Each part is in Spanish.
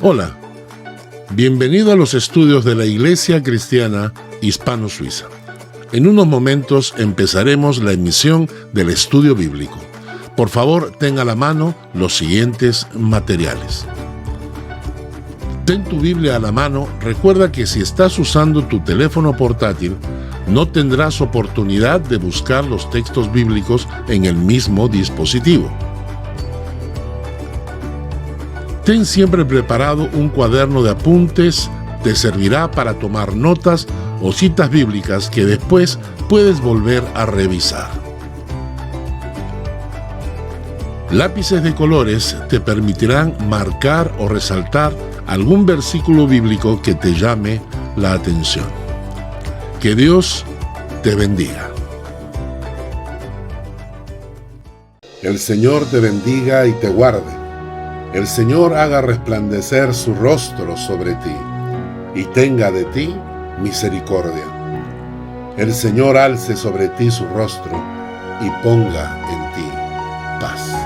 Hola, bienvenido a los estudios de la Iglesia Cristiana Hispano-Suiza. En unos momentos empezaremos la emisión del estudio bíblico. Por favor, tenga a la mano los siguientes materiales. Ten tu Biblia a la mano. Recuerda que si estás usando tu teléfono portátil, no tendrás oportunidad de buscar los textos bíblicos en el mismo dispositivo. Ten siempre preparado un cuaderno de apuntes. Te servirá para tomar notas o citas bíblicas que después puedes volver a revisar. Lápices de colores te permitirán marcar o resaltar algún versículo bíblico que te llame la atención. Que Dios te bendiga. El Señor te bendiga y te guarde. El Señor haga resplandecer su rostro sobre ti y tenga de ti misericordia. El Señor alce sobre ti su rostro y ponga en ti paz.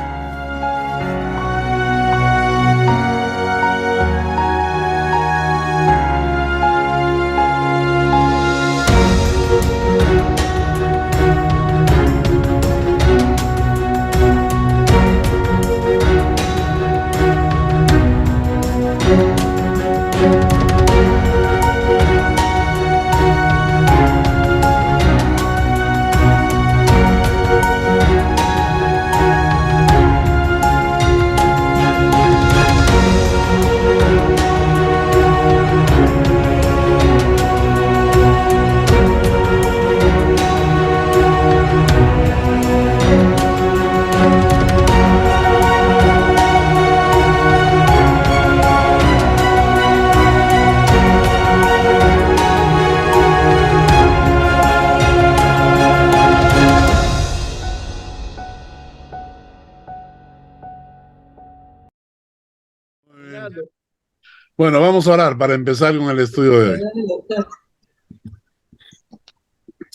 Bueno, vamos a orar para empezar con el estudio de hoy.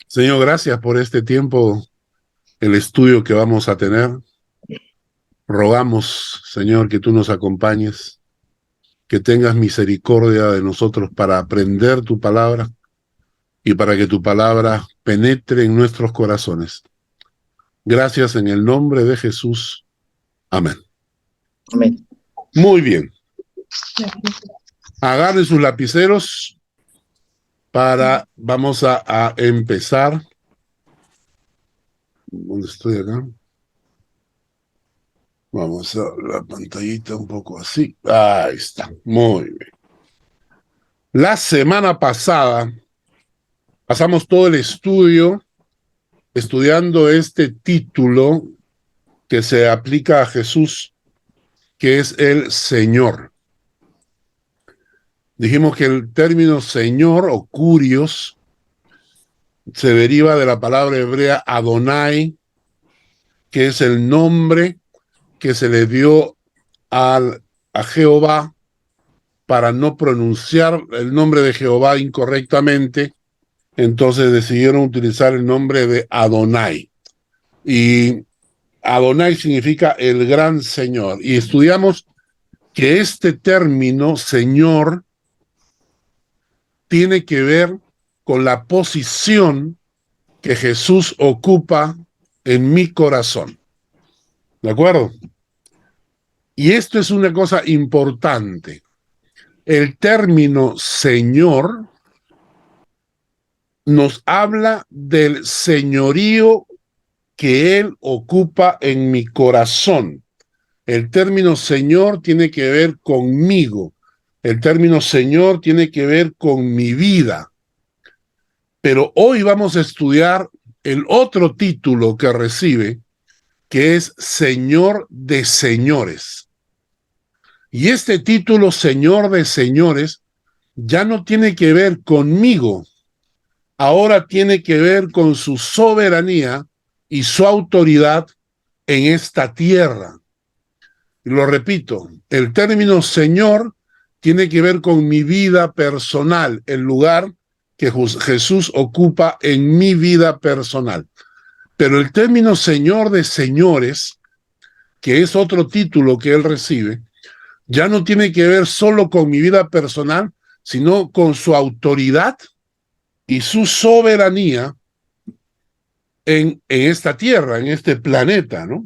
Señor, gracias por este tiempo, el estudio que vamos a tener. Rogamos, Señor, que tú nos acompañes, que tengas misericordia de nosotros para aprender tu palabra y para que tu palabra penetre en nuestros corazones. Gracias en el nombre de Jesús. Amén. Amén. Muy bien. Agarren sus lapiceros vamos a empezar. ¿Dónde estoy acá? Vamos a la pantallita un poco así. Ahí está. Muy bien. La semana pasada pasamos todo el estudio estudiando este título que se aplica a Jesús, que es el Señor. Dijimos que el término Señor o Kurios se deriva de la palabra hebrea Adonai, que es el nombre que se le dio a Jehová para no pronunciar el nombre de Jehová incorrectamente. Entonces decidieron utilizar el nombre de Adonai. Y Adonai significa el gran Señor. Y estudiamos que este término, Señor, tiene que ver con la posición que Jesús ocupa en mi corazón. ¿De acuerdo? Y esto es una cosa importante. El término Señor nos habla del señorío que Él ocupa en mi corazón. El término Señor tiene que ver conmigo. El término Señor tiene que ver con mi vida. Pero hoy vamos a estudiar el otro título que recibe, que es Señor de Señores. Y este título, Señor de Señores, ya no tiene que ver conmigo. Ahora tiene que ver con su soberanía y su autoridad en esta tierra. Y lo repito, el término Señor tiene que ver con mi vida personal, el lugar que Jesús ocupa en mi vida personal. Pero el término Señor de Señores, que es otro título que él recibe, ya no tiene que ver solo con mi vida personal, sino con su autoridad y su soberanía en esta tierra, en este planeta, ¿no?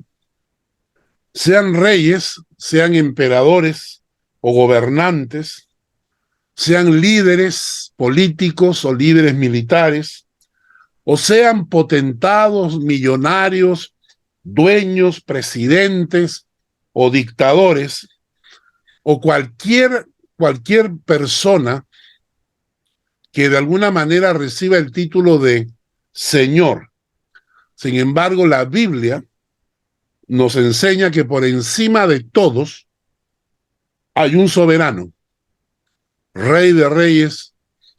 Sean reyes, sean emperadores o gobernantes, sean líderes políticos o líderes militares, o sean potentados, millonarios, dueños, presidentes o dictadores, o cualquier persona que de alguna manera reciba el título de Señor. Sin embargo, la Biblia nos enseña que por encima de todos hay un soberano, Rey de reyes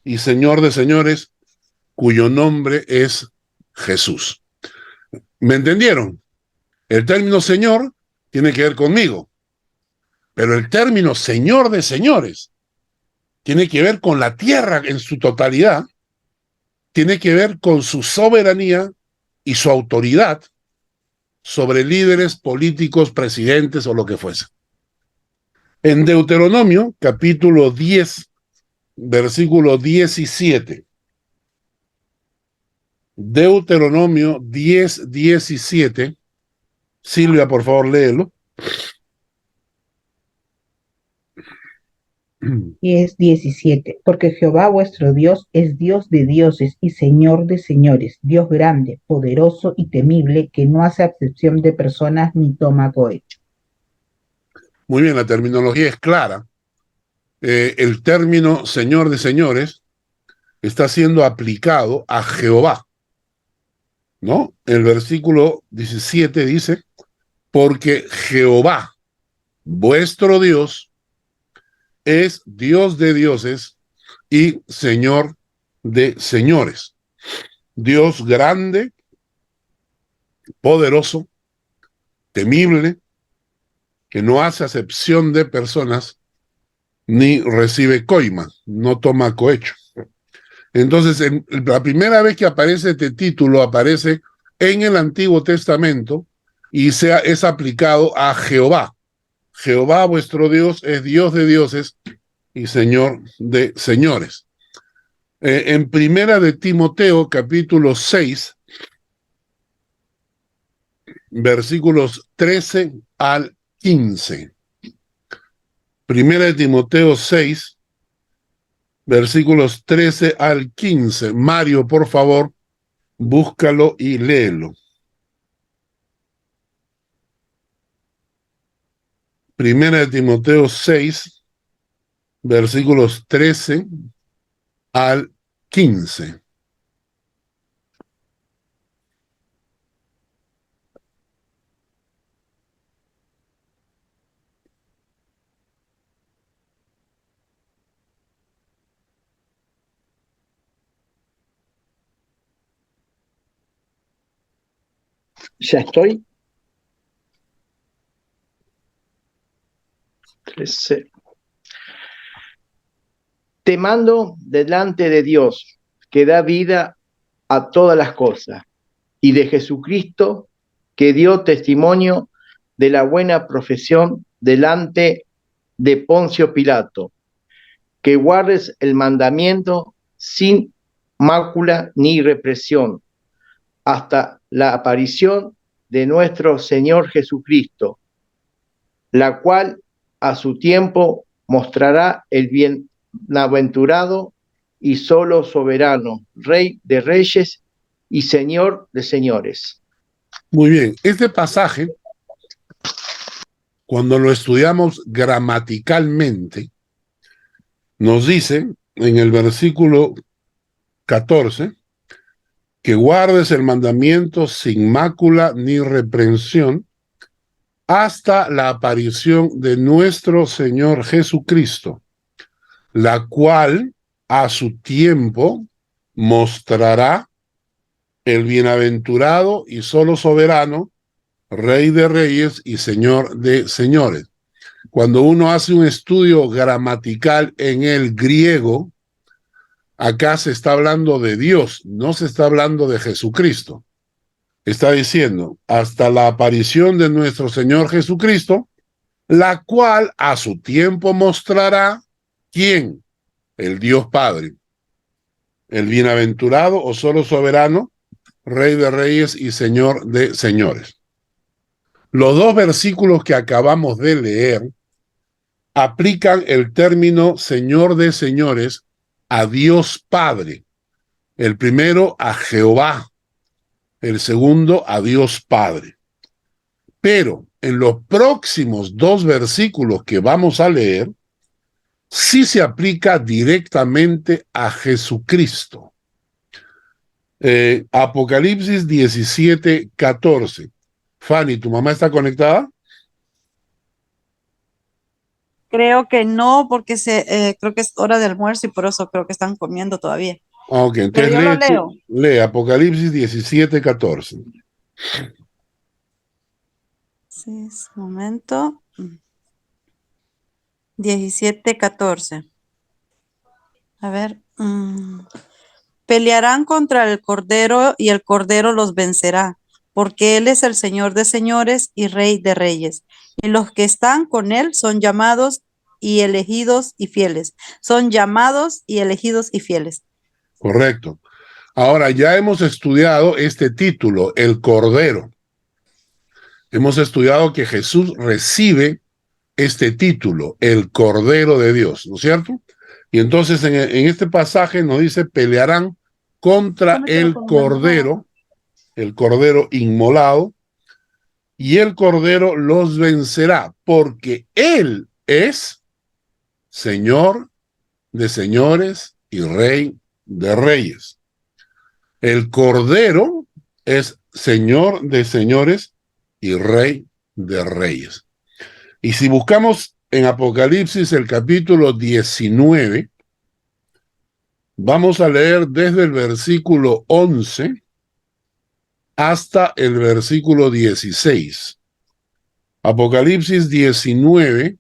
y Señor de señores, cuyo nombre es Jesús. ¿Me entendieron? El término Señor tiene que ver conmigo, pero el término Señor de señores tiene que ver con la tierra en su totalidad, tiene que ver con su soberanía y su autoridad sobre líderes políticos, presidentes o lo que fuese. En Deuteronomio, capítulo 10, versículo 17. Deuteronomio 10, 17. Silvia, por favor, léelo. 10:17, porque Jehová vuestro Dios es Dios de dioses y Señor de señores, Dios grande, poderoso y temible, que no hace acepción de personas ni toma cohecho. Muy bien, la terminología es clara. El término Señor de señores está siendo aplicado a Jehová, ¿no? El versículo 17 dice, porque Jehová, vuestro Dios, es Dios de dioses y Señor de señores. Dios grande, poderoso, temible, que no hace acepción de personas ni recibe coima, no toma cohecho. Entonces, la primera vez que aparece este título aparece en el Antiguo Testamento y es aplicado a Jehová. Jehová vuestro Dios es Dios de dioses y Señor de señores. En Primera de Timoteo, capítulo 6, versículos 13 al 15. Primera de Timoteo 6, versículos 13 al 15. Mario, por favor, búscalo y léelo. Primera de Timoteo 6, versículos 13 al 15. Ya estoy. 13. Te mando delante de Dios, que da vida a todas las cosas, y de Jesucristo, que dio testimonio de la buena profesión delante de Poncio Pilato, que guardes el mandamiento sin mácula ni represión, hasta la aparición de nuestro Señor Jesucristo, la cual a su tiempo mostrará el bienaventurado y solo soberano, Rey de reyes y Señor de señores. Muy bien, este pasaje, cuando lo estudiamos gramaticalmente, nos dice en el versículo 14, que guardes el mandamiento sin mácula ni reprensión hasta la aparición de nuestro Señor Jesucristo, la cual a su tiempo mostrará el bienaventurado y solo soberano, Rey de reyes y Señor de señores. Cuando uno hace un estudio gramatical en el griego, acá se está hablando de Dios, no se está hablando de Jesucristo. Está diciendo, hasta la aparición de nuestro Señor Jesucristo, la cual a su tiempo mostrará quién, el Dios Padre, el bienaventurado o solo soberano, Rey de reyes y Señor de señores. Los dos versículos que acabamos de leer aplican el término Señor de señores a Dios Padre. El primero a Jehová, el segundo a Dios Padre. Pero en los próximos dos versículos que vamos a leer, sí se aplica directamente a Jesucristo. Apocalipsis 17:14. Fanny, ¿tu mamá está conectada? Creo que no, porque creo que es hora de almuerzo y por eso creo que están comiendo todavía. Ok, Pero entonces yo lo leo. lee Apocalipsis 17:14. Sí, es un momento. 17:14. A ver. Pelearán contra el Cordero y el Cordero los vencerá, porque Él es el Señor de señores y Rey de reyes. Y los que están con Él son llamados y elegidos y fieles. Son llamados y elegidos y fieles. Correcto. Ahora, ya hemos estudiado este título, el Cordero. Hemos estudiado que Jesús recibe este título, el Cordero de Dios, ¿no es cierto? Y entonces en este pasaje nos dice, pelearán contra el Cordero inmolado, y el Cordero los vencerá, porque Él es Señor de señores y Rey de reyes. El Cordero es Señor de señores y Rey de reyes. Y si buscamos en Apocalipsis el capítulo 19, vamos a leer desde el versículo 11 hasta el versículo 16. Apocalipsis 19,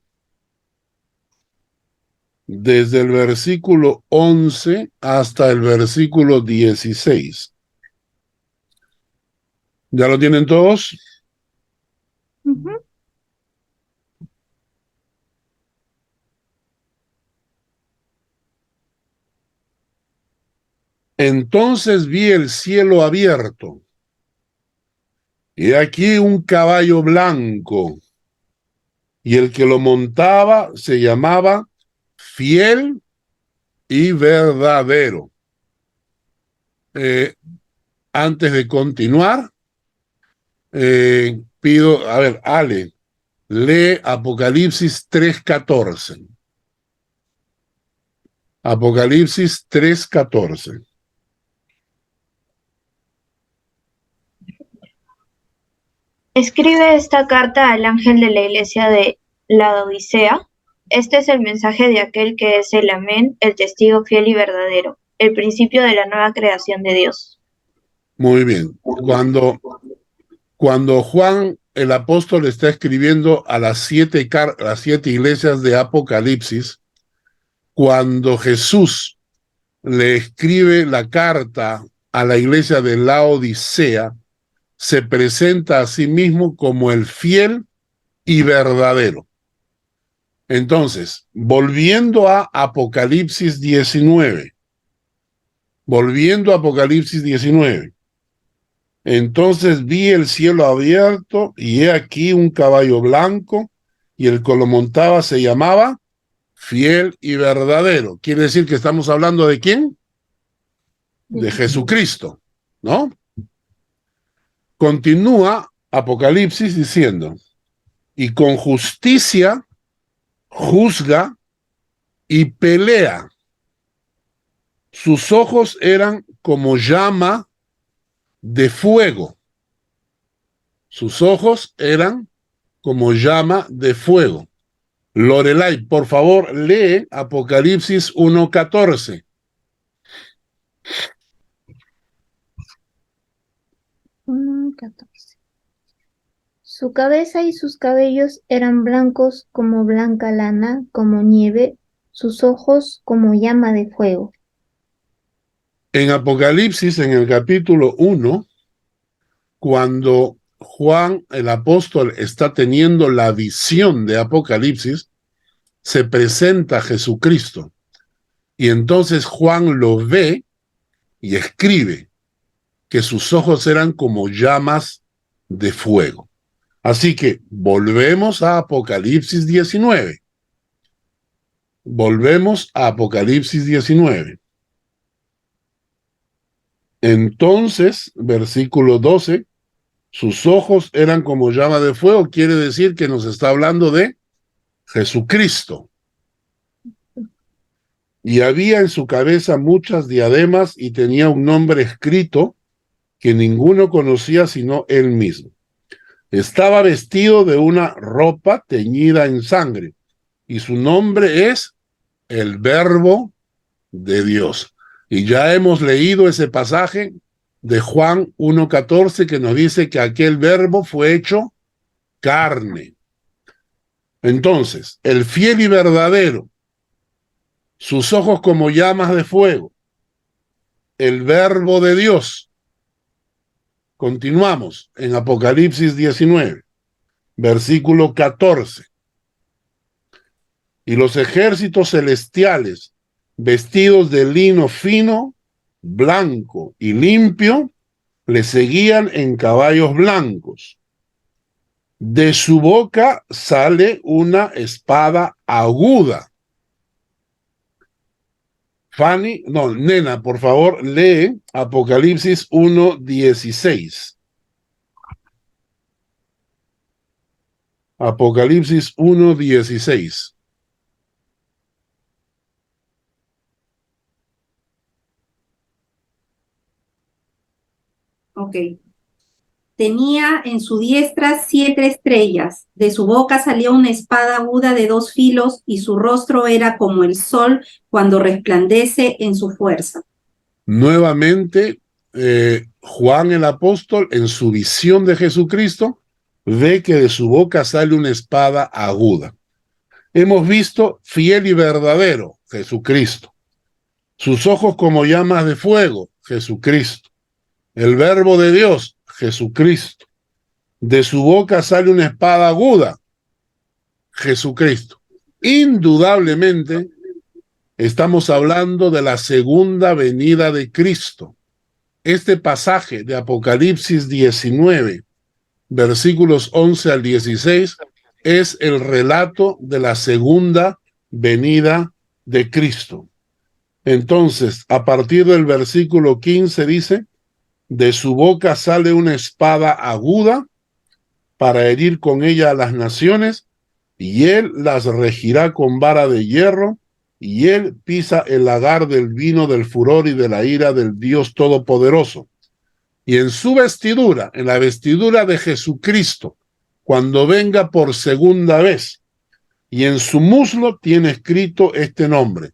desde el versículo 11 hasta el versículo 16. ¿Ya lo tienen todos? Entonces vi el cielo abierto, y aquí un caballo blanco, y el que lo montaba se llamaba Fiel y Verdadero. Antes de continuar, pido, a ver, Ale, lee Apocalipsis 3:14. Apocalipsis 3:14. Escribe esta carta al ángel de la iglesia de Laodicea. Este es el mensaje de aquel que es el Amén, el testigo fiel y verdadero, el principio de la nueva creación de Dios. Muy bien. Cuando Juan el apóstol está escribiendo a las siete iglesias de Apocalipsis, cuando Jesús le escribe la carta a la iglesia de Laodicea, se presenta a sí mismo como el fiel y verdadero. Entonces, volviendo a Apocalipsis 19, entonces vi el cielo abierto y he aquí un caballo blanco y el que lo montaba se llamaba Fiel y Verdadero. Quiere decir que estamos hablando ¿de quién? De Jesucristo, ¿no? Continúa Apocalipsis diciendo, y con justicia juzga y pelea. Sus ojos eran como llama de fuego. Sus ojos eran como llama de fuego. Lorelai, por favor, lee Apocalipsis 1:14. 1:14. Su cabeza y sus cabellos eran blancos como blanca lana, como nieve, sus ojos como llama de fuego. En Apocalipsis, en el capítulo 1, cuando Juan el apóstol está teniendo la visión de Apocalipsis, se presenta a Jesucristo. Y entonces Juan lo ve y escribe que sus ojos eran como llamas de fuego. Así que volvemos a Apocalipsis 19. Volvemos a Apocalipsis 19. Entonces, versículo 12, sus ojos eran como llama de fuego, quiere decir que nos está hablando de Jesucristo. Y había en su cabeza muchas diademas y tenía un nombre escrito que ninguno conocía sino él mismo. Estaba vestido de una ropa teñida en sangre y su nombre es el Verbo de Dios. Y ya hemos leído ese pasaje de Juan 1:14 que nos dice que aquel verbo fue hecho carne. Entonces, el fiel y verdadero, sus ojos como llamas de fuego, el Verbo de Dios. Continuamos en Apocalipsis 19, versículo 14. Y los ejércitos celestiales, vestidos de lino fino, blanco y limpio, le seguían en caballos blancos. De su boca sale una espada aguda. Fanny, no, nena, por favor, lee Apocalipsis 1:16. Apocalipsis 1:16. Ok. Tenía en su diestra 7 estrellas, de su boca salía una espada aguda de 2 filos, y su rostro era como el sol cuando resplandece en su fuerza. Nuevamente, Juan el apóstol, en su visión de Jesucristo, ve que de su boca sale una espada aguda. Hemos visto fiel y verdadero, Jesucristo. Sus ojos como llamas de fuego, Jesucristo. El Verbo de Dios, Jesucristo. De su boca sale una espada aguda, Jesucristo. Indudablemente, estamos hablando de la segunda venida de Cristo. Este pasaje de Apocalipsis 19, versículos 11 al 16, es el relato de la segunda venida de Cristo. Entonces, a partir del versículo 15 dice, de su boca sale una espada aguda para herir con ella a las naciones, y él las regirá con vara de hierro, y él pisa el lagar del vino del furor y de la ira del Dios Todopoderoso. Y en su vestidura, en la vestidura de Jesucristo, cuando venga por segunda vez, y en su muslo tiene escrito este nombre,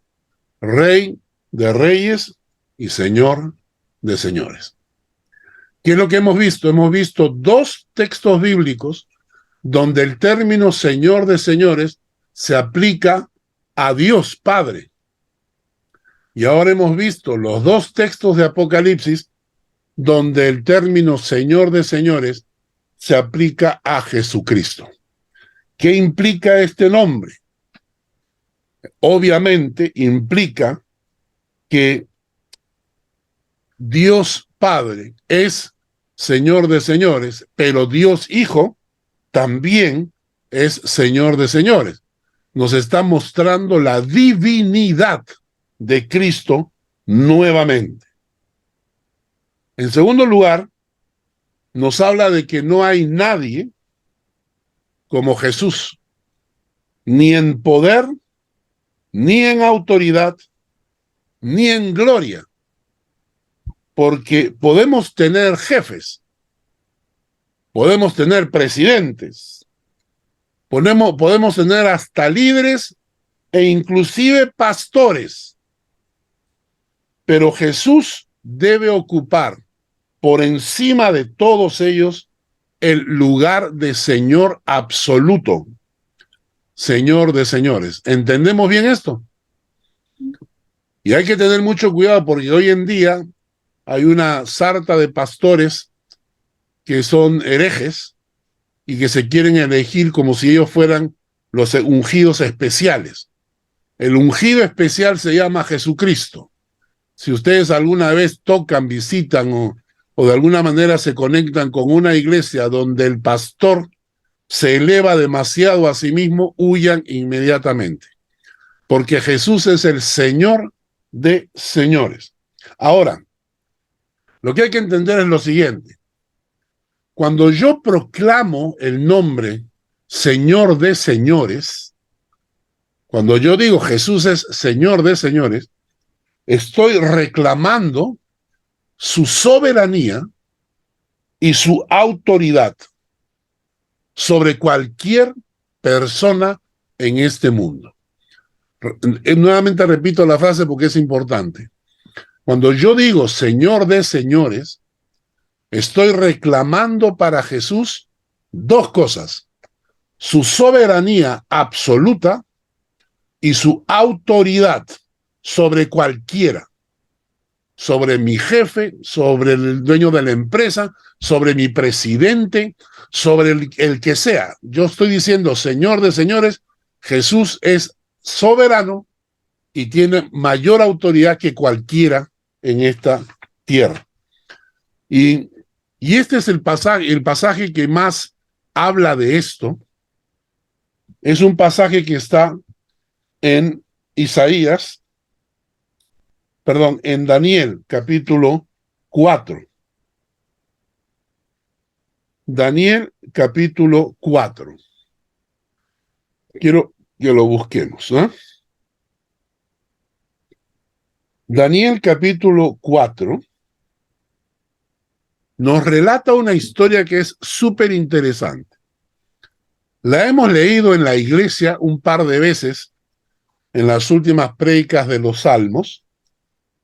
Rey de Reyes y Señor de Señores. ¿Qué es lo que hemos visto? Hemos visto 2 textos bíblicos donde el término Señor de Señores se aplica a Dios Padre. Y ahora hemos visto los 2 textos de Apocalipsis donde el término Señor de Señores se aplica a Jesucristo. ¿Qué implica este nombre? Obviamente implica que Dios Padre es Señor de señores, pero Dios Hijo también es Señor de señores. Nos está mostrando la divinidad de Cristo nuevamente. En segundo lugar, nos habla de que no hay nadie como Jesús, ni en poder, ni en autoridad, ni en gloria. Porque podemos tener jefes, podemos tener presidentes, podemos tener hasta líderes e inclusive pastores, pero Jesús debe ocupar por encima de todos ellos el lugar de Señor absoluto, Señor de señores. ¿Entendemos bien esto? Y hay que tener mucho cuidado porque hoy en día hay una sarta de pastores que son herejes y que se quieren elegir como si ellos fueran los ungidos especiales. El ungido especial se llama Jesucristo. Si ustedes alguna vez tocan, visitan o de alguna manera se conectan con una iglesia donde el pastor se eleva demasiado a sí mismo, huyan inmediatamente. Porque Jesús es el Señor de señores. Ahora, lo que hay que entender es lo siguiente. Cuando yo proclamo el nombre Señor de señores, cuando yo digo Jesús es Señor de señores, estoy reclamando su soberanía y su autoridad sobre cualquier persona en este mundo. Nuevamente repito la frase porque es importante. Cuando yo digo Señor de señores, estoy reclamando para Jesús dos cosas: su soberanía absoluta y su autoridad sobre cualquiera, sobre mi jefe, sobre el dueño de la empresa, sobre mi presidente, sobre el que sea. Yo estoy diciendo Señor de señores, Jesús es soberano y tiene mayor autoridad que cualquiera en esta tierra. Y este es el pasaje que más habla de esto. Es un pasaje que está en en Daniel, capítulo 4. Daniel, capítulo 4. Quiero que lo busquemos, ¿no? Daniel, capítulo 4, nos relata una historia que es súper interesante. La hemos leído en la iglesia un par de veces en las últimas prédicas de los Salmos.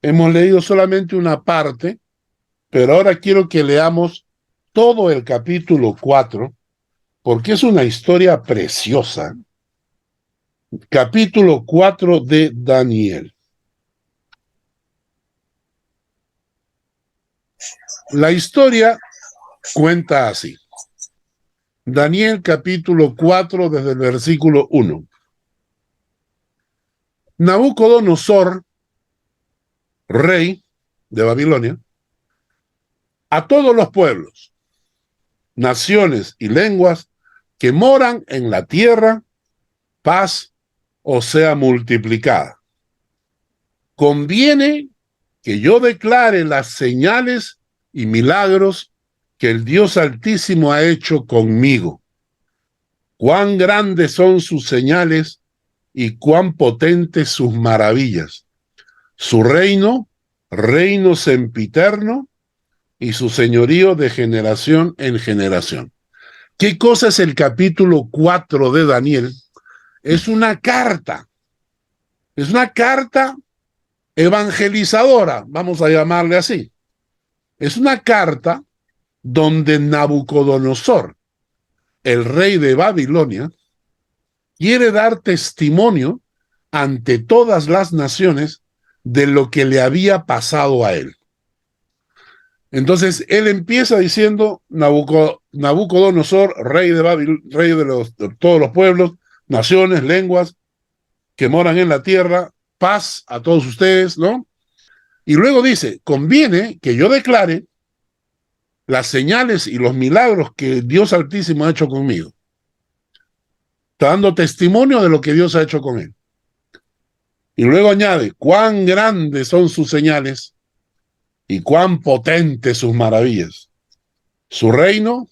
Hemos leído solamente una parte, pero ahora quiero que leamos todo el capítulo 4, porque es una historia preciosa. Capítulo 4 de Daniel. La historia cuenta así. Daniel capítulo 4 desde el versículo 1. Nabucodonosor, rey de Babilonia, a todos los pueblos, naciones y lenguas que moran en la tierra, paz o sea multiplicada. Conviene que yo declare las señales y milagros que el Dios Altísimo ha hecho conmigo. Cuán grandes son sus señales y cuán potentes sus maravillas. Su reino, reino sempiterno, y su señorío de generación en generación. ¿Qué cosa es el capítulo 4 de Daniel? Es una carta. Es una carta evangelizadora, vamos a llamarle así. Es una carta donde Nabucodonosor, el rey de Babilonia, quiere dar testimonio ante todas las naciones de lo que le había pasado a él. Entonces, él empieza diciendo, Nabucodonosor, rey de todos los pueblos, naciones, lenguas que moran en la tierra, paz a todos ustedes, ¿no? Y luego dice, conviene que yo declare las señales y los milagros que Dios Altísimo ha hecho conmigo. Está dando testimonio de lo que Dios ha hecho con él. Y luego añade, cuán grandes son sus señales y cuán potentes sus maravillas. Su reino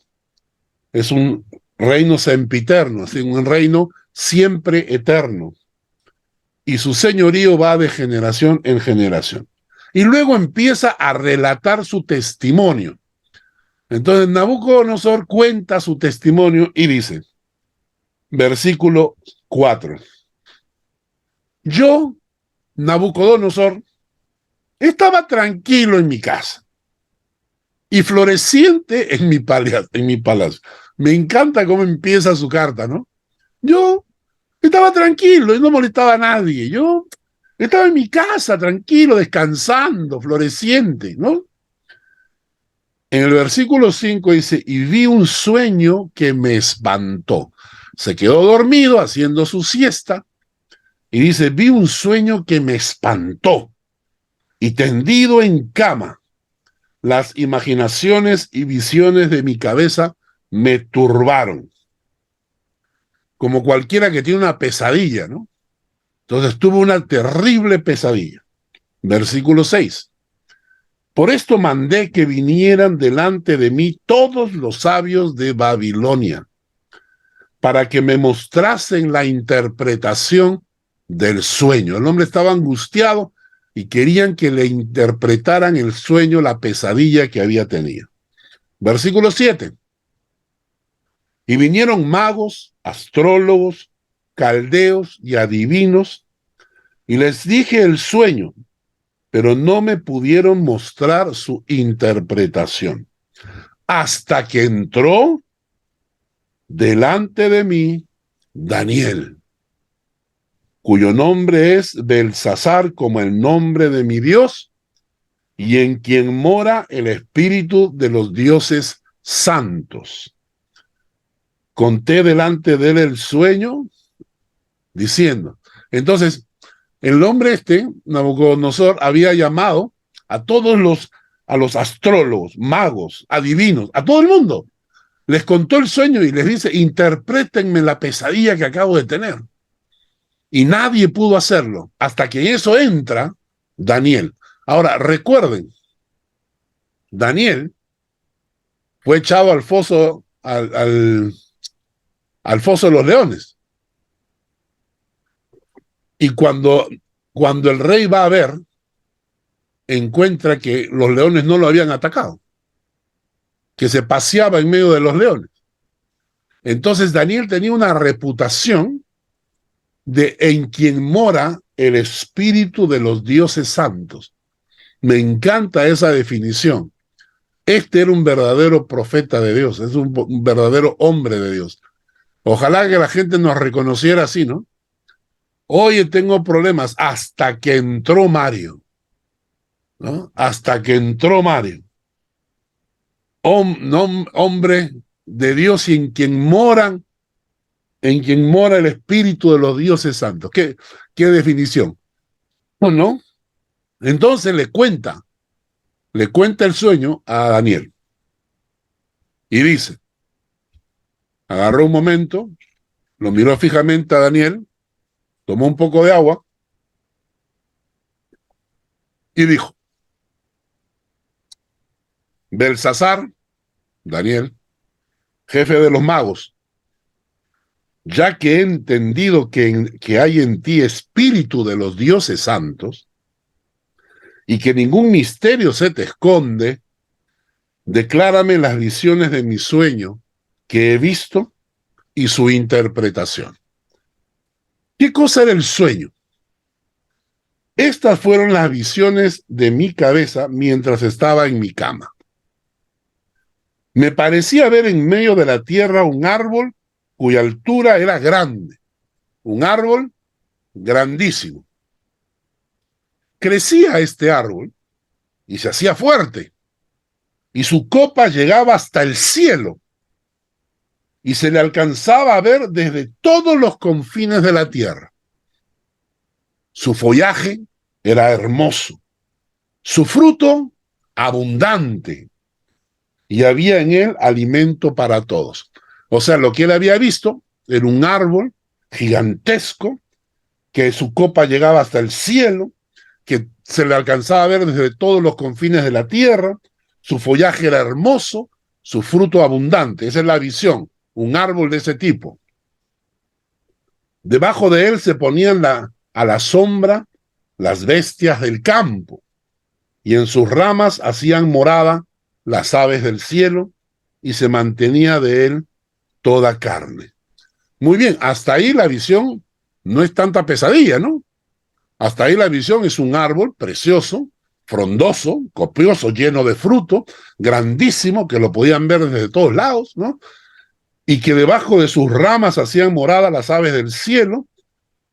es un reino sempiterno, así, un reino siempre eterno. Y su señorío va de generación en generación. Y luego empieza a relatar su testimonio. Entonces Nabucodonosor cuenta su testimonio y dice, versículo 4. Yo, Nabucodonosor, estaba tranquilo en mi casa y floreciente en mi palacio. Me encanta cómo empieza su carta, ¿no? Yo estaba tranquilo y no molestaba a nadie. Yo estaba en mi casa tranquilo, descansando, floreciente, ¿no? En el versículo 5 dice, y vi un sueño que me espantó. Se quedó dormido haciendo su siesta y dice, vi un sueño que me espantó y tendido en cama, las imaginaciones y visiones de mi cabeza me turbaron. Como cualquiera que tiene una pesadilla, ¿no? Entonces tuvo una terrible pesadilla. Versículo 6. Por esto mandé que vinieran delante de mí todos los sabios de Babilonia, para que me mostrasen la interpretación del sueño. El hombre estaba angustiado y querían que le interpretaran el sueño, la pesadilla que había tenido. Versículo 7. Y vinieron magos, astrólogos, caldeos y adivinos, y les dije el sueño, pero no me pudieron mostrar su interpretación. Hasta que entró delante de mí Daniel, cuyo nombre es Belsasar, como el nombre de mi Dios, y en quien mora el espíritu de los dioses santos. Conté delante de él el sueño, diciendo. Entonces, el hombre Nabucodonosor, había llamado a a los astrólogos, magos, adivinos, a todo el mundo. Les contó el sueño y les dice, interprétenme la pesadilla que acabo de tener. Y nadie pudo hacerlo, hasta que en eso entra Daniel. Ahora, recuerden, Daniel fue echado al foso, al foso de los leones. Y cuando el rey va a ver, encuentra que los leones no lo habían atacado, que se paseaba en medio de los leones. Entonces Daniel tenía una reputación de en quien mora el espíritu de los dioses santos. Me encanta esa definición. Este era un verdadero profeta de Dios, es un verdadero hombre de Dios. Ojalá que la gente nos reconociera así, ¿no? Oye, tengo problemas, hasta que entró Mario, ¿no? Hasta que entró Mario. Hombre de Dios y en quien mora el espíritu de los dioses santos. ¿Qué definición? ¿No? Entonces le cuenta el sueño a Daniel. Y dice, agarró un momento, lo miró fijamente a Daniel, tomó un poco de agua y dijo, Belsasar, Daniel, jefe de los magos, ya que he entendido que hay en ti espíritu de los dioses santos y que ningún misterio se te esconde, declárame las visiones de mi sueño que he visto y su interpretación. ¿Qué cosa era el sueño? Estas fueron las visiones de mi cabeza mientras estaba en mi cama. Me parecía ver en medio de la tierra un árbol cuya altura era grande, un árbol grandísimo. Crecía este árbol y se hacía fuerte, y su copa llegaba hasta el cielo, y se le alcanzaba a ver desde todos los confines de la tierra. Su follaje era hermoso, su fruto abundante, y había en él alimento para todos. O sea, lo que él había visto era un árbol gigantesco, que su copa llegaba hasta el cielo, que se le alcanzaba a ver desde todos los confines de la tierra, su follaje era hermoso, su fruto abundante. Esa es la visión, un árbol de ese tipo. Debajo de él se ponían a la sombra las bestias del campo, y en sus ramas hacían morada las aves del cielo, y se mantenía de él toda carne. Muy bien, hasta ahí la visión no es tanta pesadilla, ¿no? Hasta ahí la visión es un árbol precioso, frondoso, copioso, lleno de fruto, grandísimo, que lo podían ver desde todos lados, ¿no? Y que debajo de sus ramas hacían morada las aves del cielo,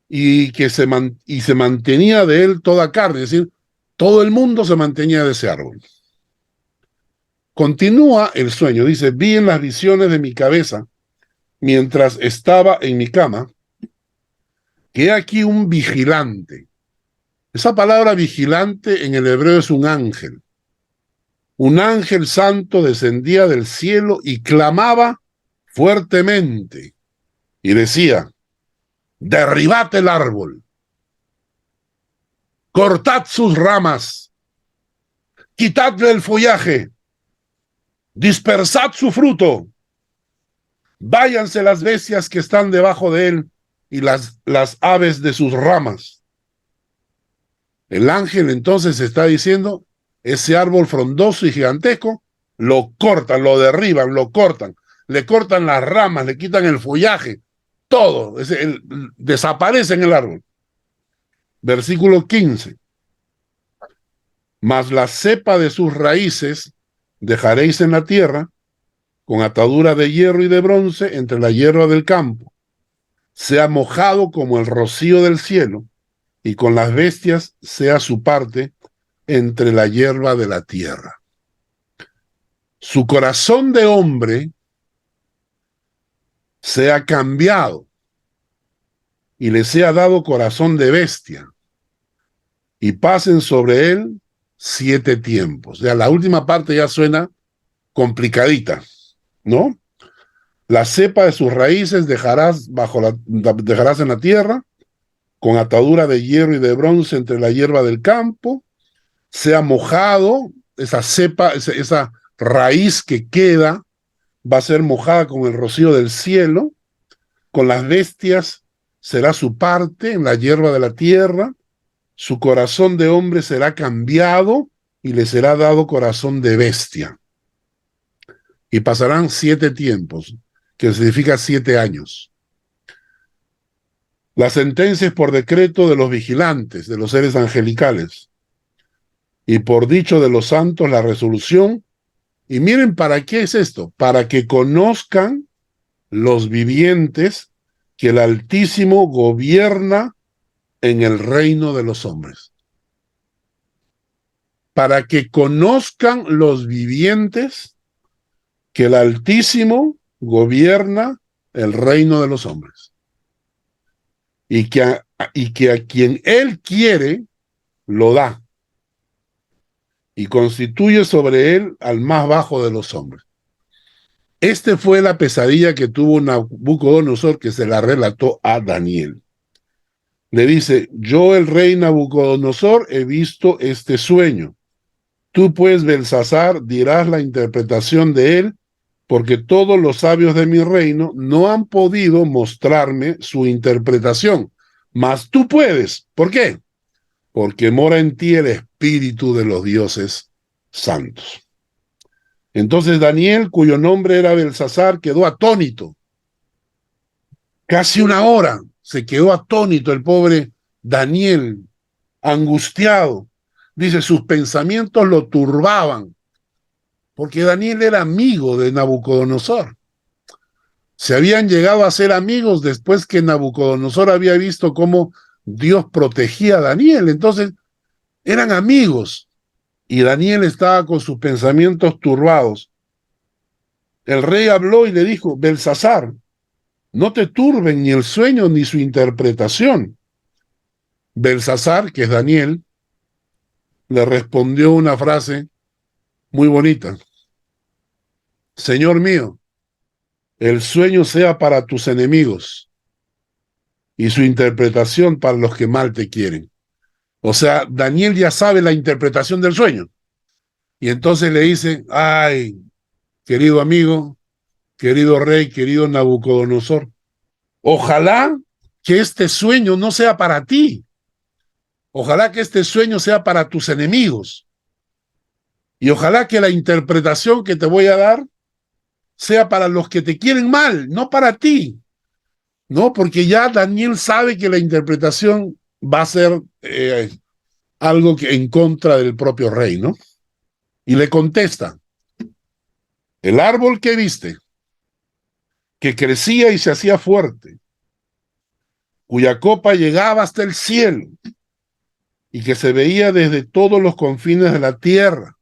y que se mantenía de él toda carne, es decir, todo el mundo se mantenía de ese árbol. Continúa el sueño, dice, vi en las visiones de mi cabeza, mientras estaba en mi cama, que he aquí un vigilante. Esa palabra vigilante en el hebreo es un ángel. Un ángel santo descendía del cielo y clamaba fuertemente y decía, derribad el árbol, cortad sus ramas, quitadle el follaje, dispersad su fruto, váyanse las bestias que están debajo de él y las aves de sus ramas. El ángel entonces está diciendo, ese árbol frondoso y gigantesco, lo cortan, lo derriban, lo cortan, le cortan las ramas, le quitan el follaje, todo, desaparece en el árbol. Versículo 15. Mas la cepa de sus raíces dejaréis en la tierra, con atadura de hierro y de bronce entre la hierba del campo, sea mojado como el rocío del cielo, y con las bestias sea su parte entre la hierba de la tierra. Su corazón de hombre sea cambiado, y le sea dado corazón de bestia, y pasen sobre él 7 tiempos. Ya la última parte ya suena complicadita, ¿no? La cepa de sus raíces dejarás en la tierra, con atadura de hierro y de bronce entre la hierba del campo, sea mojado, esa cepa, esa raíz que queda, va a ser mojada con el rocío del cielo, con las bestias será su parte en la hierba de la tierra, su corazón de hombre será cambiado y le será dado corazón de bestia. Y pasarán 7 tiempos, que significa 7 años. La sentencia es por decreto de los vigilantes, de los seres angelicales, y por dicho de los santos la resolución. Y miren, ¿para qué es esto? Para que conozcan los vivientes que el Altísimo gobierna en el reino de los hombres. Para que conozcan los vivientes que el Altísimo gobierna el reino de los hombres. Y que a quien Él quiere, lo da. Y constituye sobre él al más bajo de los hombres. Este fue la pesadilla que tuvo Nabucodonosor, que se la relató a Daniel. Le dice, yo el rey Nabucodonosor he visto este sueño. Tú pues, Belsasar, dirás la interpretación de él, porque todos los sabios de mi reino no han podido mostrarme su interpretación. Mas tú puedes. ¿Por qué? Porque mora en ti el espíritu de los dioses santos. Entonces Daniel, cuyo nombre era Belsasar, quedó atónito. Casi una hora se quedó atónito el pobre Daniel, angustiado. Dice, sus pensamientos lo turbaban, porque Daniel era amigo de Nabucodonosor. Se habían llegado a ser amigos después que Nabucodonosor había visto cómo Dios protegía a Daniel. Entonces, eran amigos. Y Daniel estaba con sus pensamientos turbados. El rey habló y le dijo, Belsasar, no te turben ni el sueño ni su interpretación. Belsasar, que es Daniel, le respondió una frase muy bonita. Señor mío, el sueño sea para tus enemigos y su interpretación para los que mal te quieren. O sea, Daniel ya sabe la interpretación del sueño. Y entonces le dice, ay, querido amigo, querido rey, querido Nabucodonosor, ojalá que este sueño no sea para ti. Ojalá que este sueño sea para tus enemigos. Y ojalá que la interpretación que te voy a dar sea para los que te quieren mal, no para ti. No, porque ya Daniel sabe que la interpretación va a ser algo que en contra del propio rey, ¿no? Y le contesta, el árbol que viste, que crecía y se hacía fuerte, cuya copa llegaba hasta el cielo y que se veía desde todos los confines de la tierra,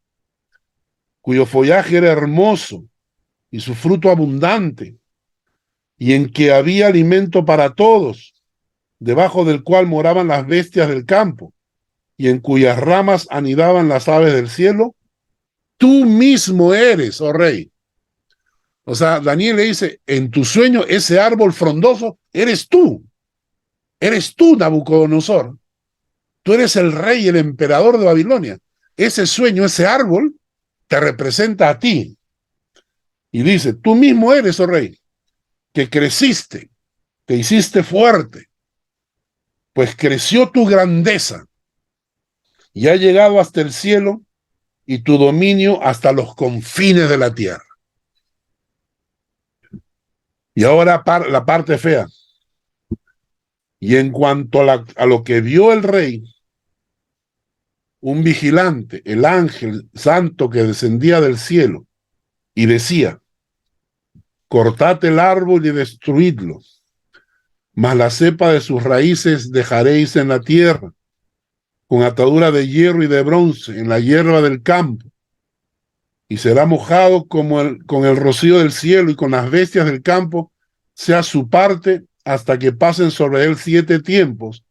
cuyo follaje era hermoso y su fruto abundante, y en que había alimento para todos, debajo del cual moraban las bestias del campo, y en cuyas ramas anidaban las aves del cielo, tú mismo eres, oh rey. O sea, Daniel le dice, en tu sueño ese árbol frondoso eres tú, Nabucodonosor. Tú eres el rey, el emperador de Babilonia. Ese sueño, ese árbol, te representa a ti. Y dice, tú mismo eres, oh rey, que creciste, te hiciste fuerte, pues creció tu grandeza y ha llegado hasta el cielo y tu dominio hasta los confines de la tierra. Y ahora la parte fea. Y en cuanto a lo que vio el rey, un vigilante, el ángel santo que descendía del cielo, y decía, cortad el árbol y destruidlo, mas la cepa de sus raíces dejaréis en la tierra, con atadura de hierro y de bronce, en la hierba del campo, y será mojado con el rocío del cielo, y con las bestias del campo sea su parte, hasta que pasen sobre él 7 tiempos.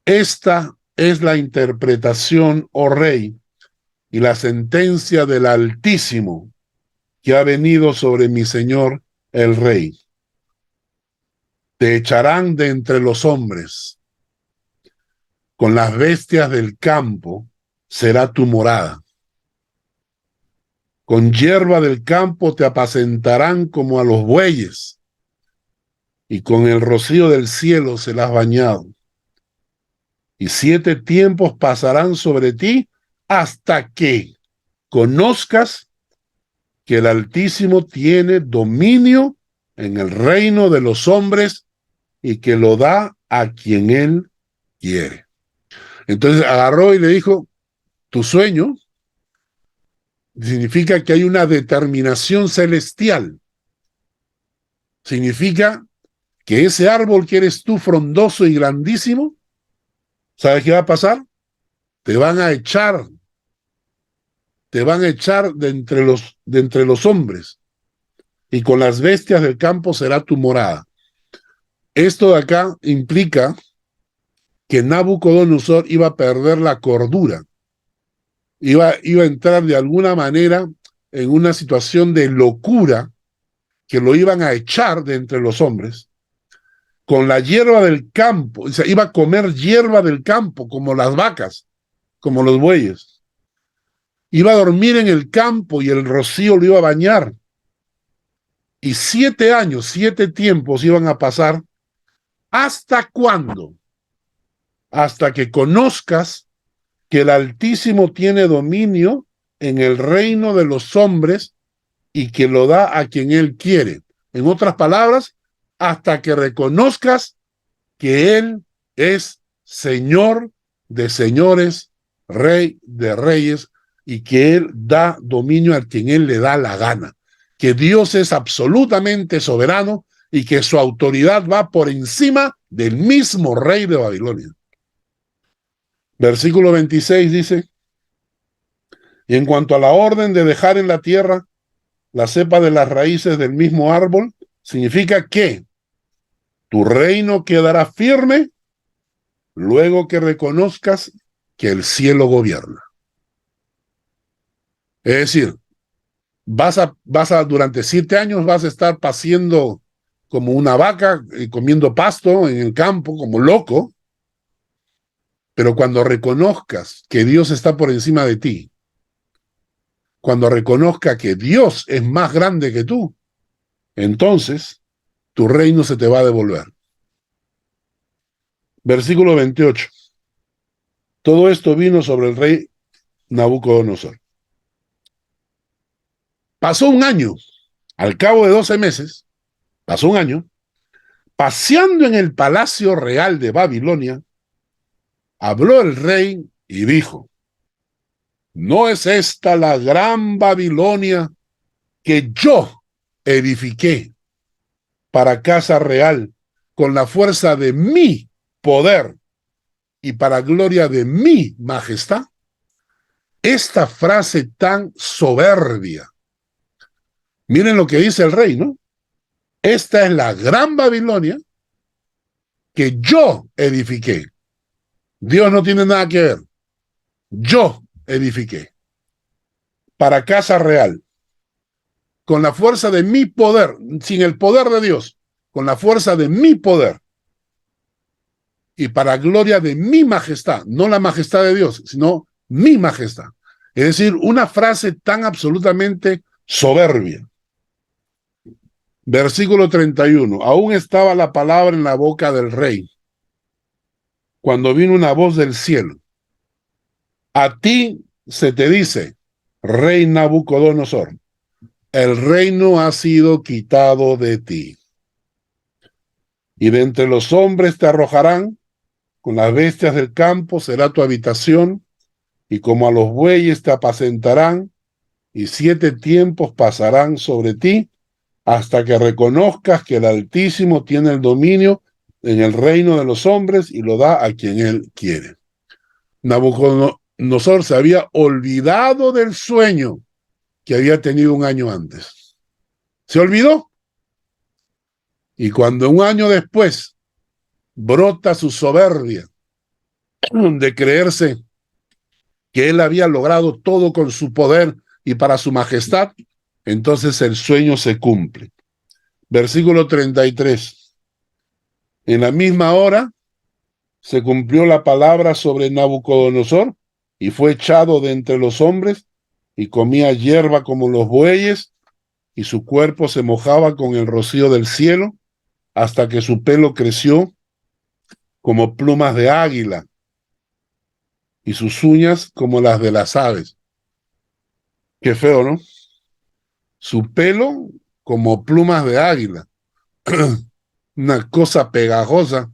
Esta es la interpretación, oh rey, y la sentencia del Altísimo que ha venido sobre mi señor el rey. Te echarán de entre los hombres, con las bestias del campo será tu morada. Con hierba del campo te apacentarán como a los bueyes, y con el rocío del cielo serás bañado. Y 7 tiempos pasarán sobre ti hasta que conozcas que el Altísimo tiene dominio en el reino de los hombres y que lo da a quien él quiere. Entonces agarró y le dijo, tu sueño significa que hay una determinación celestial. Significa que ese árbol que eres tú, frondoso y grandísimo, ¿sabes qué va a pasar? Te van a echar de entre los hombres, y con las bestias del campo será tu morada. Esto de acá implica que Nabucodonosor iba a perder la cordura, iba a entrar de alguna manera en una situación de locura, que lo iban a echar de entre los hombres, con la hierba del campo, o sea, iba a comer hierba del campo, como las vacas, como los bueyes. Iba a dormir en el campo y el rocío lo iba a bañar. Y 7 años, 7 tiempos iban a pasar. ¿Hasta cuándo? Hasta que conozcas que el Altísimo tiene dominio en el reino de los hombres y que lo da a quien él quiere. En otras palabras, hasta que reconozcas que él es Señor de señores, Rey de reyes, y que él da dominio a quien él le da la gana. Que Dios es absolutamente soberano y que su autoridad va por encima del mismo rey de Babilonia. Versículo 26 dice, y en cuanto a la orden de dejar en la tierra la cepa de las raíces del mismo árbol, significa que tu reino quedará firme luego que reconozcas que el cielo gobierna. Es decir, durante 7 años vas a estar paseando como una vaca y comiendo pasto en el campo como loco, pero cuando reconozcas que Dios está por encima de ti, cuando reconozca que Dios es más grande que tú, entonces tu reino se te va a devolver. Versículo 28. Todo esto vino sobre el rey Nabucodonosor. Pasó un año, al cabo de 12 meses, pasó un año, paseando en el palacio real de Babilonia, habló el rey y dijo, ¿no es esta la gran Babilonia que yo edifiqué para casa real con la fuerza de mi poder y para gloria de mi majestad? esta frase tan soberbia. Miren lo que dice el rey, ¿no? Esta es la gran Babilonia que yo edifiqué. Dios no tiene nada que ver. Yo edifiqué. Para casa real. Con la fuerza de mi poder, sin el poder de Dios, con la fuerza de mi poder. Y para gloria de mi majestad, no la majestad de Dios, sino mi majestad. Es decir, una frase tan absolutamente soberbia. Versículo 31. Aún estaba la palabra en la boca del rey, cuando vino una voz del cielo. A ti se te dice, rey Nabucodonosor, el reino ha sido quitado de ti. Y de entre los hombres te arrojarán, con las bestias del campo será tu habitación, y como a los bueyes te apacentarán, y 7 tiempos pasarán sobre ti, hasta que reconozcas que el Altísimo tiene el dominio en el reino de los hombres y lo da a quien él quiere. Nabucodonosor se había olvidado del sueño que había tenido un año antes. Se olvidó. Y cuando un año después brota su soberbia de creerse que él había logrado todo con su poder y para su majestad, entonces el sueño se cumple. Versículo 33. En la misma hora se cumplió la palabra sobre Nabucodonosor y fue echado de entre los hombres y comía hierba como los bueyes y su cuerpo se mojaba con el rocío del cielo hasta que su pelo creció como plumas de águila y sus uñas como las de las aves. Qué feo, ¿no? Su pelo como plumas de águila. Una cosa pegajosa,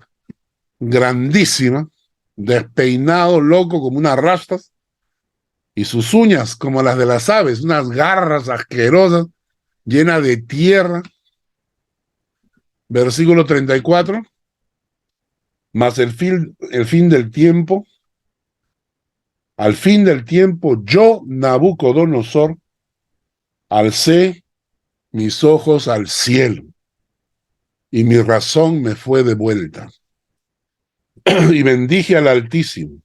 grandísima, despeinado, loco, como unas rastas, y sus uñas como las de las aves, unas garras asquerosas, llenas de tierra. Versículo 34. Mas el fin del tiempo, al fin del tiempo, yo, Nabucodonosor, alcé mis ojos al cielo, y mi razón me fue devuelta. Y bendije al Altísimo,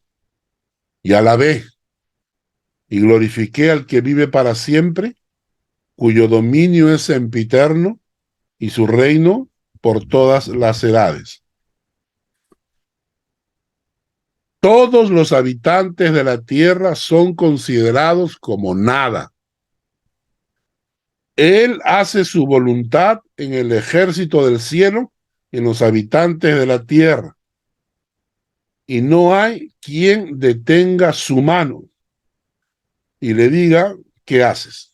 y alabé, y glorifiqué al que vive para siempre, cuyo dominio es sempiterno, y su reino por todas las edades. Todos los habitantes de la tierra son considerados como nada. Él hace su voluntad en el ejército del cielo, en los habitantes de la tierra. Y no hay quien detenga su mano y le diga, ¿qué haces?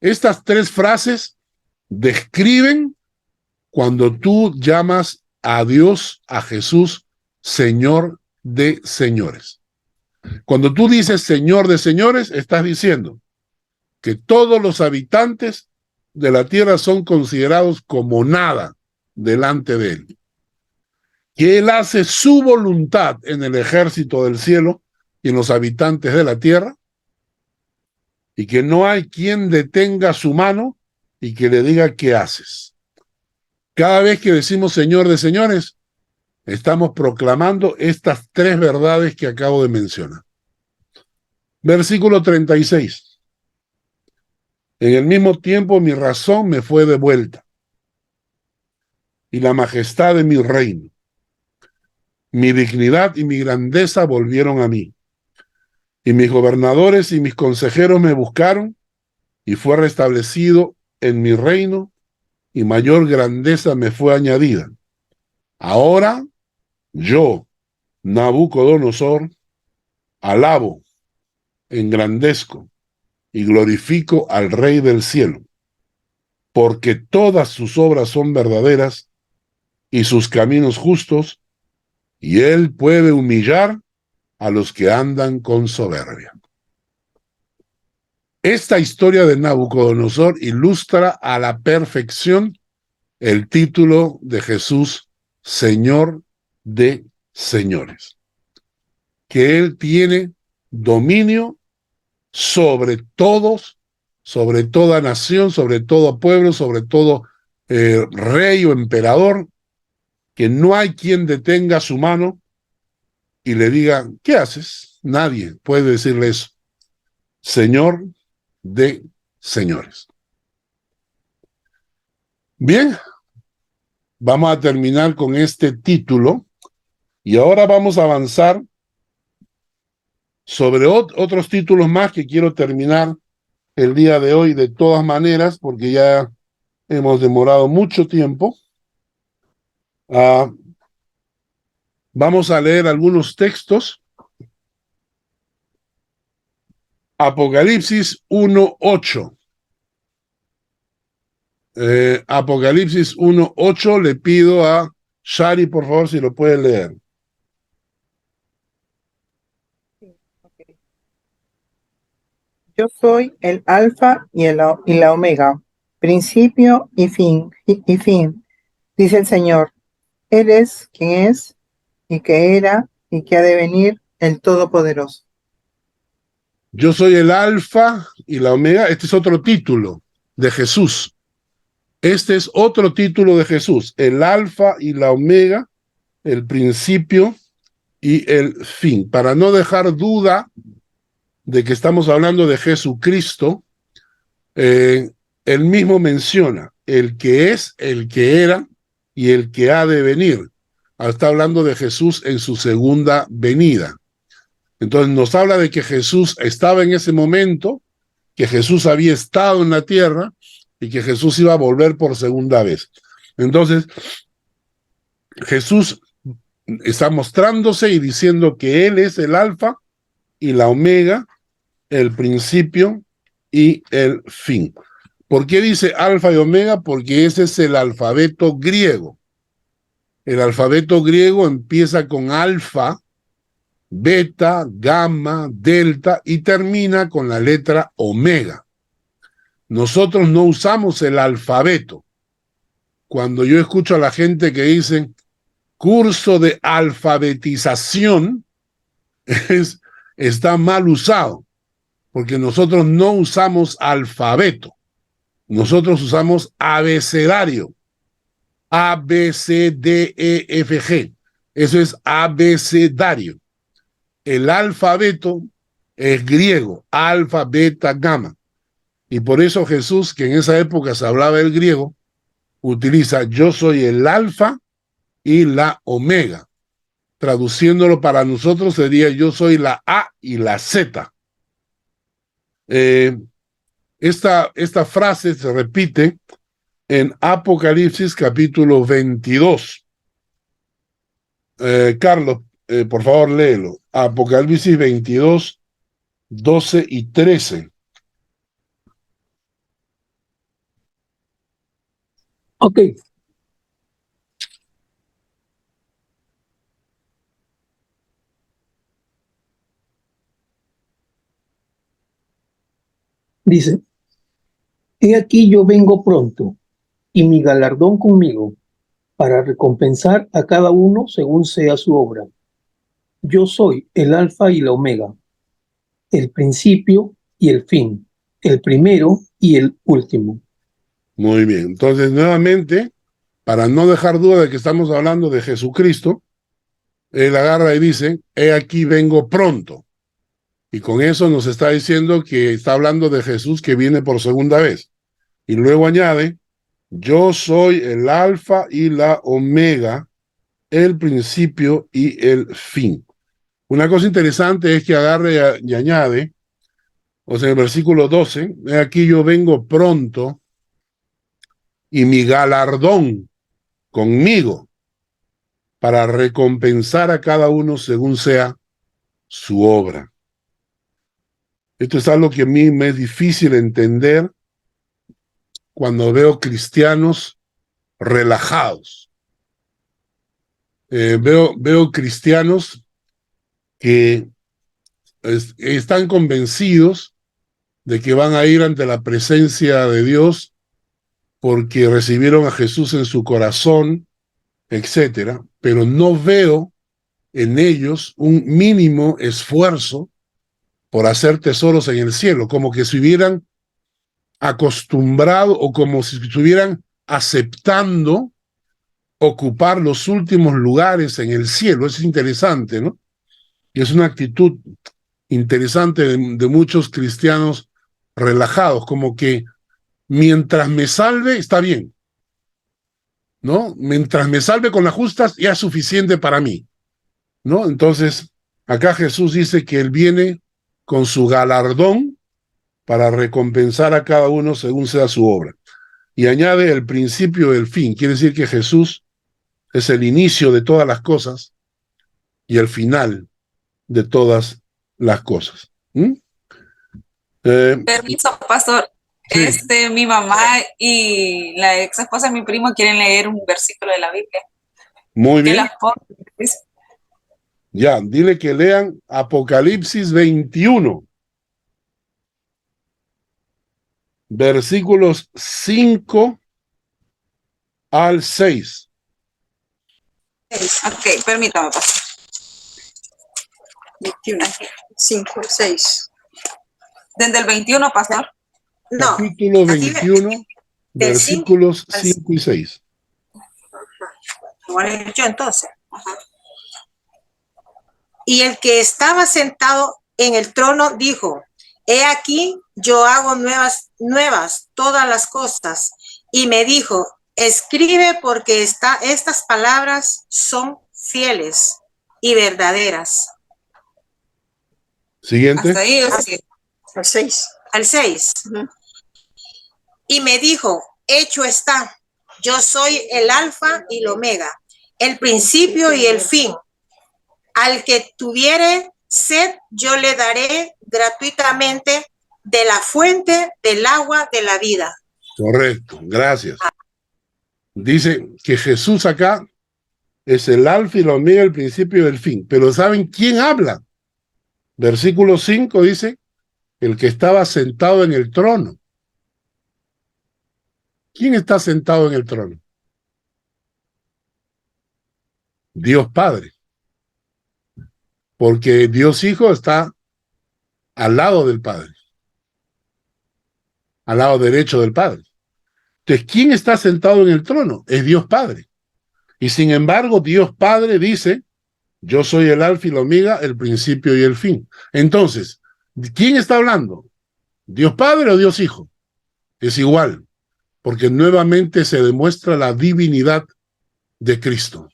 Estas 3 frases describen cuando tú llamas a Dios, a Jesús, Señor de señores. Cuando tú dices Señor de señores, estás diciendo que todos los habitantes de la tierra son considerados como nada delante de él. Que él hace su voluntad en el ejército del cielo y en los habitantes de la tierra, y que no hay quien detenga su mano y que le diga qué haces. Cada vez que decimos Señor de señores, estamos proclamando estas 3 verdades que acabo de mencionar. Versículo 36. En el mismo tiempo mi razón me fue devuelta, y la majestad de mi reino. Mi dignidad y mi grandeza volvieron a mí. Y mis gobernadores y mis consejeros me buscaron, y fue restablecido en mi reino, y mayor grandeza me fue añadida. Ahora yo, Nabucodonosor, alabo, engrandezco y glorifico al Rey del cielo, porque todas sus obras son verdaderas y sus caminos justos, y él puede humillar a los que andan con soberbia. Esta historia de Nabucodonosor ilustra a la perfección el título de Jesús, Señor de señores. Que él tiene dominio sobre todos, sobre toda nación, sobre todo pueblo, sobre todo rey o emperador, que no hay quien detenga su mano y le diga, ¿qué haces? Nadie puede decirle eso. Señor de señores. Bien, vamos a terminar con este título y ahora vamos a avanzar sobre otros títulos más que quiero terminar el día de hoy de todas maneras, porque ya hemos demorado mucho tiempo. Vamos a leer algunos textos. Apocalipsis 1:8. Apocalipsis 1:8, le pido a Shari, por favor, si lo puede leer. Yo soy el Alfa y la Omega, principio y fin, dice el Señor. Eres quien es, y que era, y que ha de venir, el Todopoderoso. Yo soy el Alfa y la Omega. Este es otro título de Jesús. Este es otro título de Jesús. El Alfa y la Omega, el principio y el fin. Para no dejar duda de que estamos hablando de Jesucristo, él mismo menciona el que es, el que era y el que ha de venir. Está hablando de Jesús en su segunda venida. Entonces nos habla de que Jesús estaba en ese momento, que Jesús había estado en la tierra y que Jesús iba a volver por segunda vez. Entonces, Jesús está mostrándose y diciendo que Él es el Alfa y la Omega, el principio y el fin. ¿Por qué dice Alfa y Omega? Porque ese es el alfabeto griego. El alfabeto griego empieza con alfa, beta, gamma, delta y termina con la letra omega. Nosotros no usamos el alfabeto. Cuando yo escucho a la gente que dice curso de alfabetización, está mal usado, porque nosotros no usamos alfabeto. Nosotros usamos abecedario. A, B, C, D, E, F, G. Eso es abecedario. El alfabeto es griego, alfa, beta, gamma. Y por eso Jesús, que en esa época se hablaba el griego, utiliza yo soy el alfa y la omega. Traduciéndolo para nosotros sería yo soy la A y la Z. Esta frase se repite en Apocalipsis capítulo 22. Carlos, por favor, léelo. Apocalipsis 22, 12 y 13. Ok. Dice, he aquí yo vengo pronto, y mi galardón conmigo, para recompensar a cada uno según sea su obra. Yo soy el Alfa y la Omega, el principio y el fin, el primero y el último. Muy bien. Entonces, nuevamente, para no dejar duda de que estamos hablando de Jesucristo, él agarra y dice, he aquí vengo pronto. Y con eso nos está diciendo que está hablando de Jesús que viene por segunda vez. Y luego añade, yo soy el Alfa y la Omega, el principio y el fin. Una cosa interesante es que agarre y añade, o sea, en el versículo 12, aquí yo vengo pronto y mi galardón conmigo para recompensar a cada uno según sea su obra. Esto es algo que a mí me es difícil entender cuando veo cristianos relajados. Veo cristianos que están convencidos de que van a ir ante la presencia de Dios porque recibieron a Jesús en su corazón, etcétera, pero no veo en ellos un mínimo esfuerzo por hacer tesoros en el cielo, como que se hubieran acostumbrado o como si estuvieran aceptando ocupar los últimos lugares en el cielo. Es interesante, ¿no? Y es una actitud interesante de muchos cristianos relajados, como que mientras me salve, está bien, ¿no? Mientras me salve con las justas, ya es suficiente para mí, ¿no? Entonces, acá Jesús dice que Él viene con su galardón para recompensar a cada uno según sea su obra. Y añade el principio del fin. Quiere decir que Jesús es el inicio de todas las cosas y el final de todas las cosas. Permiso, pastor. Sí. Mi mamá y la ex esposa de mi primo quieren leer un versículo de la Biblia. Muy Que bien. las ponga. Ya, dile que lean Apocalipsis 21, versículos 5 al 6. Ok, permítame, pastor. 21, 5, 6. Desde el 21, pastor. No, Capítulo aquí 21, del versículos 5 al 5 y 6. Lo voy a leer yo entonces. Ajá. Y el que estaba sentado en el trono dijo: He aquí, yo hago nuevas todas las cosas. Y me dijo: Escribe, porque estas palabras son fieles y verdaderas. Siguiente. Hasta ahí, Al 6. Al 6. Y me dijo: Hecho está, yo soy el alfa y el omega, el principio y el fin. Al que tuviere sed, yo le daré gratuitamente de la fuente del agua de la vida. Correcto, gracias. Dice que Jesús acá es el alfa y la omega, el principio y el fin. Pero ¿saben quién habla? Versículo 5 dice, el que estaba sentado en el trono. ¿Quién está sentado en el trono? Dios Padre. Porque Dios Hijo está al lado del Padre, al lado derecho del Padre. Entonces, ¿quién está sentado en el trono? Es Dios Padre. Y sin embargo, Dios Padre dice, yo soy el alfa y la omega, el principio y el fin. Entonces, ¿quién está hablando? ¿Dios Padre o Dios Hijo? Es igual, porque nuevamente se demuestra la divinidad de Cristo.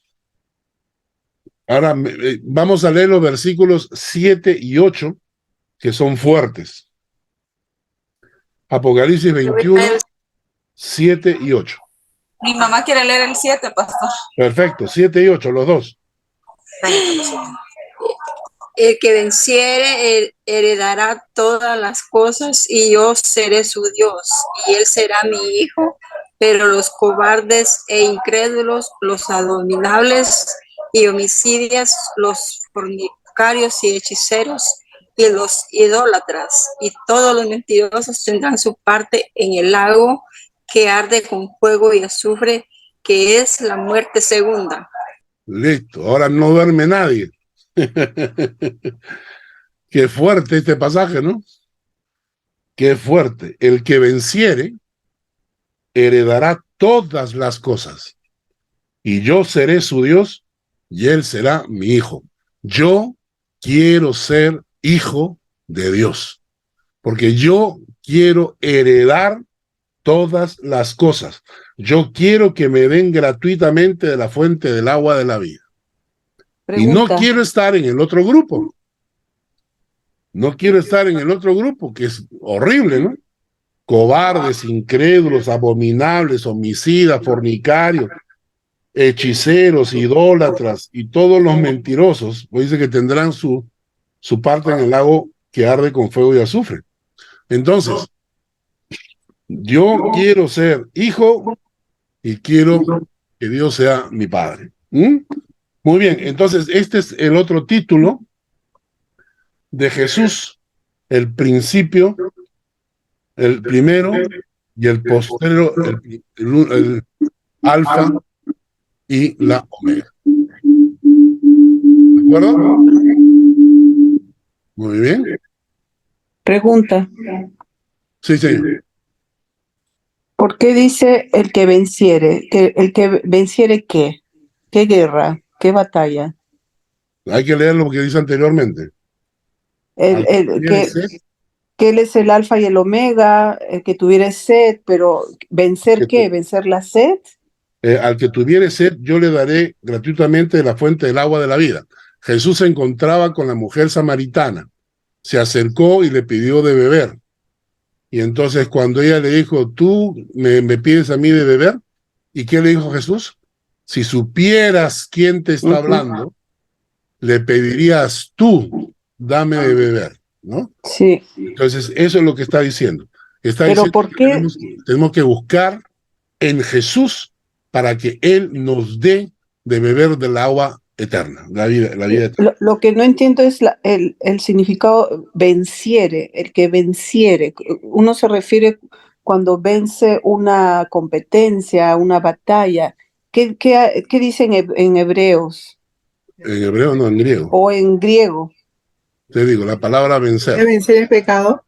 Ahora vamos a leer los versículos 7 y 8, que son fuertes. Apocalipsis 21, 7 y 8. Mi mamá quiere leer el 7, pastor. Perfecto, 7 y 8, los dos. El que venciere heredará todas las cosas, y yo seré su Dios, y él será mi hijo. Pero los cobardes e incrédulos, los abominables y homicidas, los fornicarios y hechiceros, y los idólatras, y todos los mentirosos tendrán su parte en el lago que arde con fuego y azufre, que es la muerte segunda. Listo, ahora no duerme nadie. Qué fuerte este pasaje, ¿no? Qué fuerte. El que venciere heredará todas las cosas, y yo seré su Dios, y él será mi hijo. Yo quiero ser hijo de Dios, porque yo quiero heredar todas las cosas. Yo quiero que me den gratuitamente de la fuente del agua de la vida. Pregunta. Y no quiero estar en el otro grupo. No quiero estar en el otro grupo, que es horrible, ¿no? Cobardes, incrédulos, abominables, homicidas, fornicarios, hechiceros, idólatras y todos los mentirosos, pues dice que tendrán su parte en el lago que arde con fuego y azufre. Entonces, yo quiero ser hijo y quiero que Dios sea mi padre. Muy bien, entonces este es el otro título de Jesús, el principio, el primero y el postero, el alfa y la omega. ¿De acuerdo? Muy bien. Pregunta, Sí, señor. ¿por qué dice el que venciere? ¿El que venciere qué? ¿Qué guerra? ¿Qué batalla? Hay que leer lo que dice anteriormente. Al que tuviere sed, Que él es el alfa y el omega, el que tuviere sed, pero ¿vencer qué? ¿Vencer la sed? Al que tuviere sed, yo le daré gratuitamente de la fuente del agua de la vida. Jesús se encontraba con la mujer samaritana, se acercó y le pidió de beber. Y entonces cuando ella le dijo, ¿tú me pides a mí de beber? ¿Y qué le dijo Jesús? Si supieras quién te está hablando, le pedirías tú, dame de beber, ¿no? Sí. Entonces, eso es lo que está diciendo. Está Pero diciendo ¿por que qué? tenemos que buscar en Jesús para que Él nos dé de beber del agua eterna, la vida eterna. Lo que no entiendo es el significado venciere, el que venciere. Uno se refiere cuando vence una competencia, una batalla. ¿Qué dice en Hebreos En hebreo, no, en griego. o en griego? Te digo, la palabra vencer. Vencer el pecado,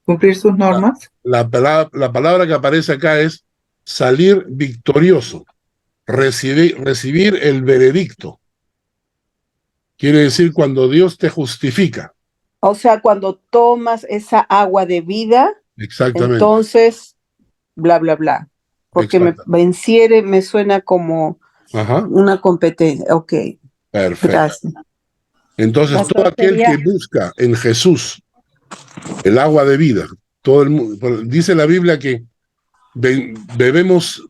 cumplir sus normas. La palabra que aparece acá es salir victorioso, recibir el veredicto. Quiere decir cuando Dios te justifica. O sea, cuando tomas esa agua de vida, Exactamente. entonces, bla, bla, bla. Porque venciere me suena como una competencia. Ok. Perfecto. Gracias. Entonces, todo aquel que busca en Jesús el agua de vida, todo el mundo, dice la Biblia que bebemos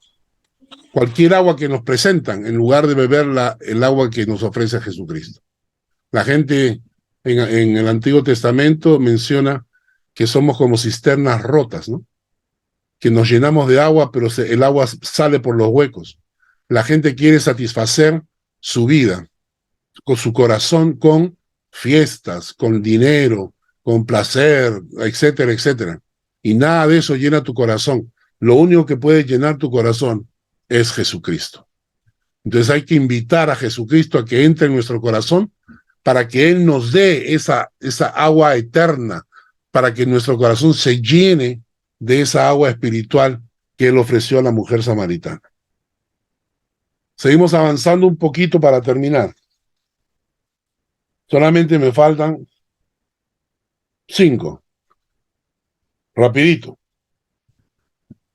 cualquier agua que nos presentan en lugar de beber el agua que nos ofrece Jesucristo. La gente en el Antiguo Testamento menciona que somos como cisternas rotas, ¿no? Que nos llenamos de agua, pero el agua sale por los huecos. La gente quiere satisfacer su vida, con su corazón, con fiestas, con dinero, con placer, etcétera, etcétera. Y nada de eso llena tu corazón. Lo único que puede llenar tu corazón es Jesucristo. Entonces hay que invitar a Jesucristo a que entre en nuestro corazón para que Él nos dé esa agua eterna, para que nuestro corazón se llene de esa agua espiritual que Él ofreció a la mujer samaritana. Seguimos avanzando un poquito para terminar. Solamente me faltan 5. Rapidito.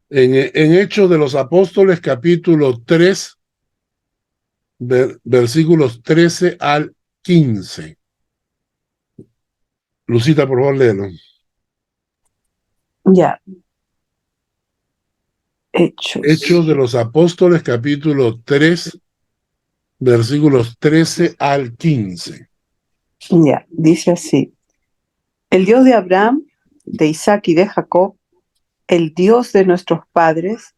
En Hechos de los Apóstoles, capítulo 3, versículos 13 al 15. Lucita, por favor, léelo. Ya. Hechos de los Apóstoles, capítulo 3, versículos 13 al 15. Ya, dice así. El Dios de Abraham, de Isaac y de Jacob, el Dios de nuestros padres,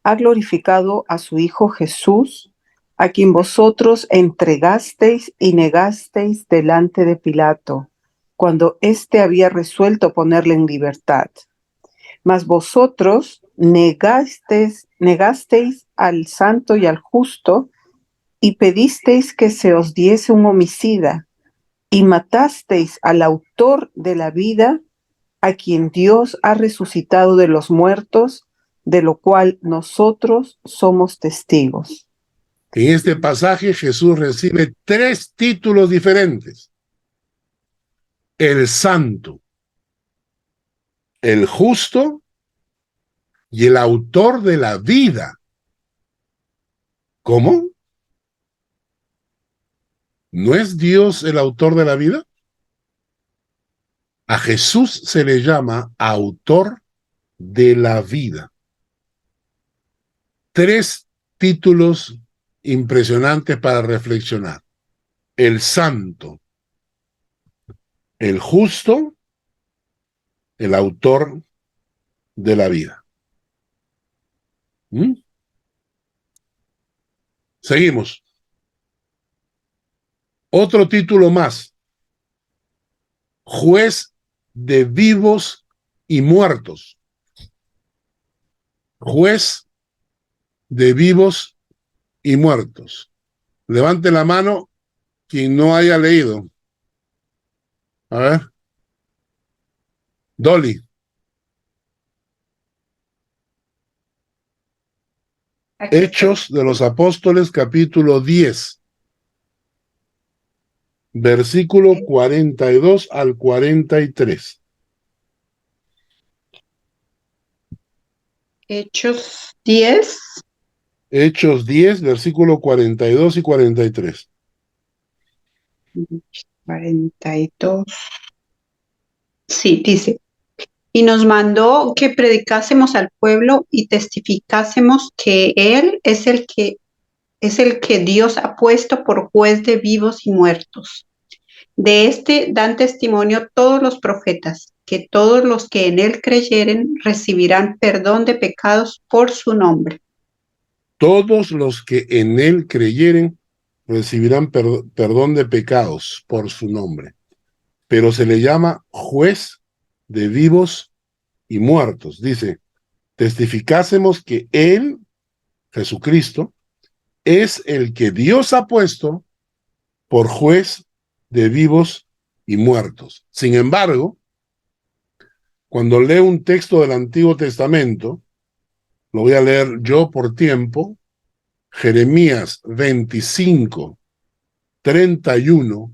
ha glorificado a su Hijo Jesús, a quien vosotros entregasteis y negasteis delante de Pilato, cuando éste había resuelto ponerle en libertad. Mas vosotros negasteis al santo y al justo, y pedisteis que se os diese un homicida, y matasteis al autor de la vida, a quien Dios ha resucitado de los muertos, de lo cual nosotros somos testigos. En este pasaje Jesús recibe 3 títulos diferentes: el santo, el justo y el autor de la vida. ¿Cómo? ¿No es Dios el autor de la vida? A Jesús se le llama autor de la vida. 3 títulos impresionantes para reflexionar: el santo, el justo, el autor de la vida. Seguimos. Otro título más: juez de vivos y muertos. Juez de vivos y muertos. Levante la mano quien no haya leído. A ver. Dolly. Hechos de los Apóstoles, capítulo 10, versículo 42 al 43. Hechos 10. Hechos 10, versículo 42 y 43. 42. Sí, dice, y nos mandó que predicásemos al pueblo y testificásemos que Él es el que Dios ha puesto por juez de vivos y muertos. De este dan testimonio todos los profetas, que todos los que en Él creyeren recibirán perdón de pecados por su nombre. Todos los que en él creyeren recibirán perdón de pecados por su nombre. Pero se le llama juez de vivos y muertos. Dice, testificásemos que él, Jesucristo, es el que Dios ha puesto por juez de vivos y muertos. Sin embargo, cuando leo un texto del Antiguo Testamento, lo voy a leer yo por tiempo, Jeremías 25, 31,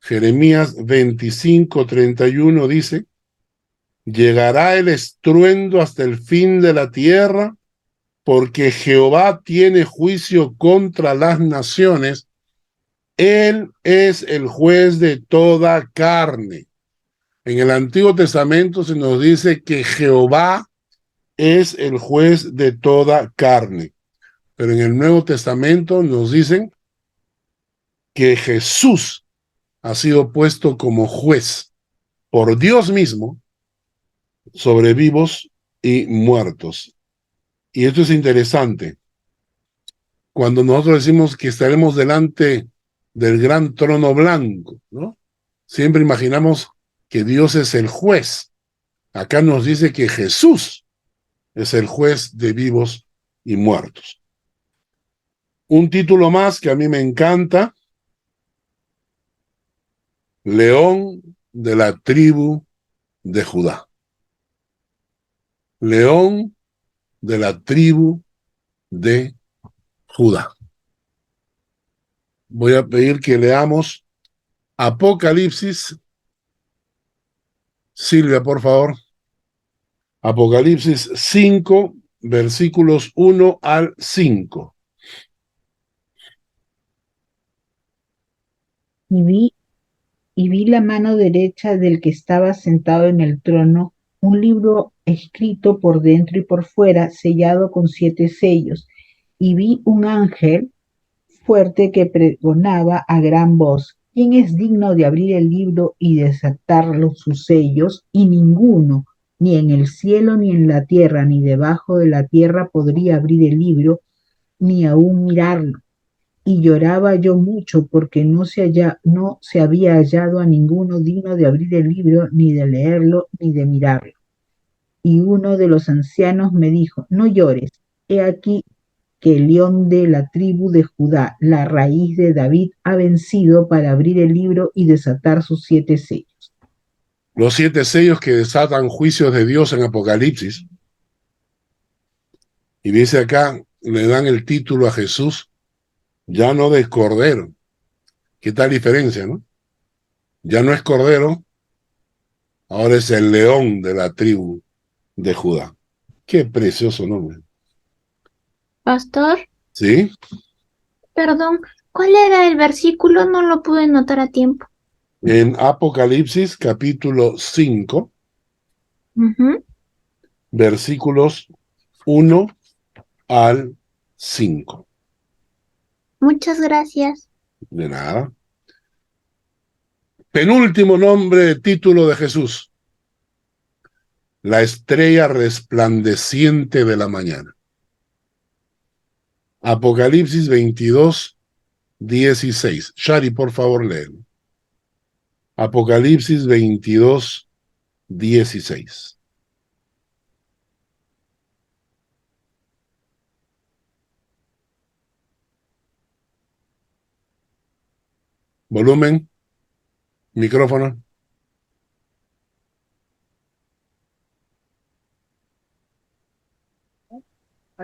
Jeremías 25, 31 dice, llegará el estruendo hasta el fin de la tierra, porque Jehová tiene juicio contra las naciones, él es el juez de toda carne. En el Antiguo Testamento se nos dice que Jehová es el juez de toda carne. Pero en el Nuevo Testamento nos dicen que Jesús ha sido puesto como juez por Dios mismo sobre vivos y muertos. Y esto es interesante. Cuando nosotros decimos que estaremos delante del gran trono blanco, ¿no? Siempre imaginamos que Dios es el juez. Acá nos dice que Jesús es el juez de vivos y muertos. Un título más que a mí me encanta, León de la tribu de Judá. León de la tribu de Judá. Voy a pedir que leamos Apocalipsis. Silvia, por favor. Apocalipsis 5, versículos 1 al 5. Y vi la mano derecha del que estaba sentado en el trono, un libro escrito por dentro y por fuera, sellado con 7 sellos. Y vi un ángel fuerte que pregonaba a gran voz, ¿quién es digno de abrir el libro y desatar sus sellos? Y ninguno, ni en el cielo, ni en la tierra, ni debajo de la tierra podría abrir el libro, ni aún mirarlo. Y lloraba yo mucho porque no se había hallado a ninguno digno de abrir el libro, ni de leerlo, ni de mirarlo. Y uno de los ancianos me dijo, no llores, he aquí que el león de la tribu de Judá, la raíz de David, ha vencido para abrir el libro y desatar sus 7 sellos. Los 7 sellos que desatan juicios de Dios en Apocalipsis. Y dice acá, le dan el título a Jesús, ya no de cordero. ¿Qué tal diferencia, no? Ya no es cordero, ahora es el león de la tribu de Judá. Qué precioso nombre. Pastor, ¿Sí? perdón, ¿cuál era el versículo? No lo pude notar a tiempo. En Apocalipsis capítulo 5, versículos 1 al 5. Muchas gracias. De nada. Penúltimo nombre, título de Jesús. La estrella resplandeciente de la mañana. Apocalipsis 22, 16. Shari, por favor, léelo. Apocalipsis 22, 16. Volumen. Micrófono.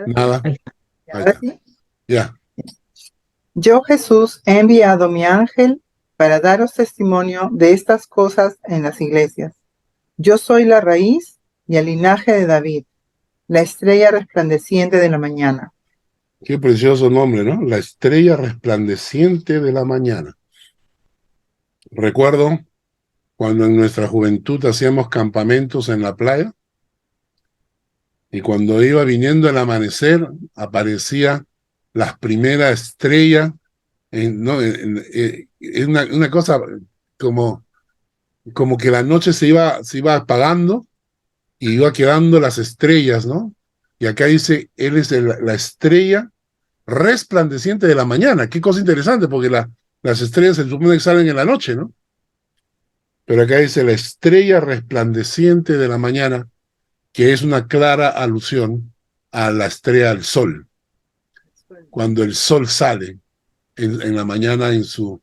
Nada. Ahí está. Ahí Ahora está. sí. Ya. Yo, Jesús, he enviado mi ángel para daros testimonio de estas cosas en las iglesias. Yo soy la raíz y el linaje de David, la estrella resplandeciente de la mañana. Qué precioso nombre, ¿no? La estrella resplandeciente de la mañana. Recuerdo cuando en nuestra juventud hacíamos campamentos en la playa y cuando iba viniendo el amanecer aparecía las primeras estrellas, ¿no? Es una cosa como que la noche se iba apagando y iba quedando las estrellas, ¿no? Y acá dice, él es la estrella resplandeciente de la mañana. Qué cosa interesante, porque las estrellas se supone que salen en la noche, ¿no? Pero acá dice la estrella resplandeciente de la mañana, que es una clara alusión a la estrella del sol. Cuando el sol sale en la mañana en su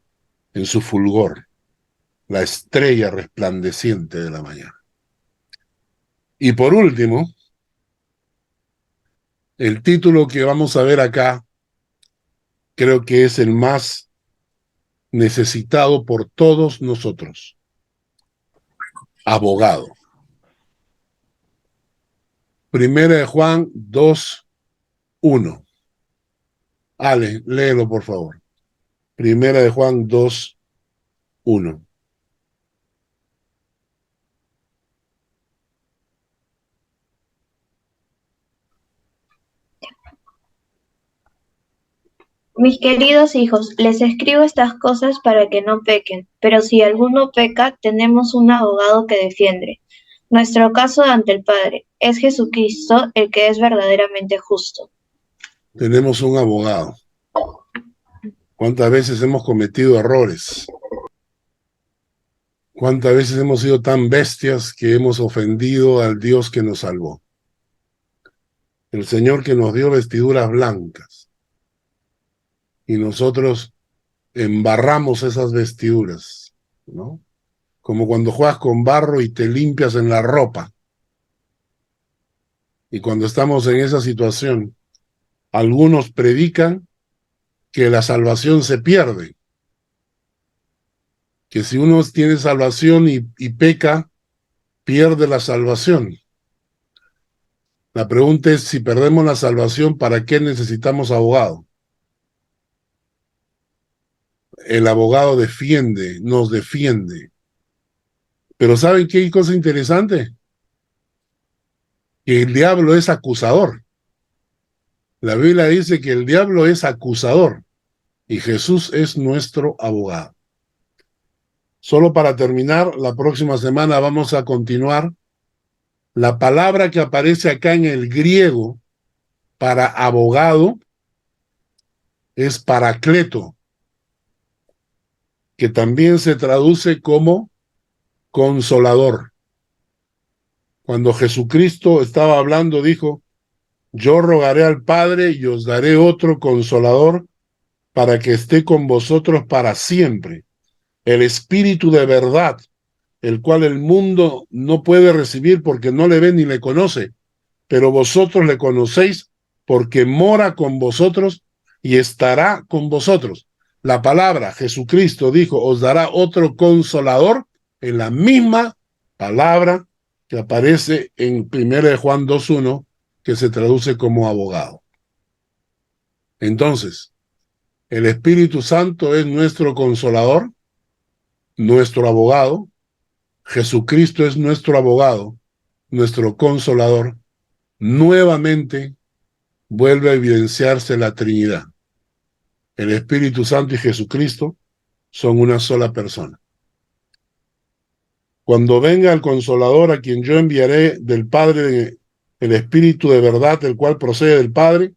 fulgor. La estrella resplandeciente de la mañana. Y por último, el título que vamos a ver acá, creo que es el más necesitado por todos nosotros. Abogado. Primera de Juan 2:1. Ale, léelo por favor. Primera de Juan 2:1. Mis queridos hijos, les escribo estas cosas para que no pequen, pero si alguno peca, tenemos un abogado que defiende nuestro caso ante el Padre. Es Jesucristo el que es verdaderamente justo. Tenemos un abogado. ¿Cuántas veces hemos cometido errores? ¿Cuántas veces hemos sido tan bestias que hemos ofendido al Dios que nos salvó? El Señor que nos dio vestiduras blancas. Y nosotros embarramos esas vestiduras, ¿no? Como cuando juegas con barro y te limpias en la ropa. Y cuando estamos en esa situación, algunos predican que la salvación se pierde. Que si uno tiene salvación y peca, pierde la salvación. La pregunta es, si perdemos la salvación, ¿para qué necesitamos abogado? El abogado defiende, nos defiende. Pero ¿saben qué cosa interesante? Que el diablo es acusador. La Biblia dice que el diablo es acusador y Jesús es nuestro abogado. Solo para terminar, la próxima semana vamos a continuar. La palabra que aparece acá en el griego para abogado es paracleto, que también se traduce como consolador. Cuando Jesucristo estaba hablando, dijo, yo rogaré al Padre y os daré otro consolador para que esté con vosotros para siempre. El Espíritu de verdad, el cual el mundo no puede recibir porque no le ve ni le conoce, pero vosotros le conocéis porque mora con vosotros y estará con vosotros. La palabra Jesucristo dijo, os dará otro consolador, en la misma palabra que aparece en 1 Juan 2:1, que se traduce como abogado. Entonces, el Espíritu Santo es nuestro consolador, nuestro abogado. Jesucristo es nuestro abogado, nuestro consolador. Nuevamente vuelve a evidenciarse la Trinidad. El Espíritu Santo y Jesucristo son una sola persona. Cuando venga el Consolador, a quien yo enviaré del Padre, el Espíritu de verdad, el cual procede del Padre,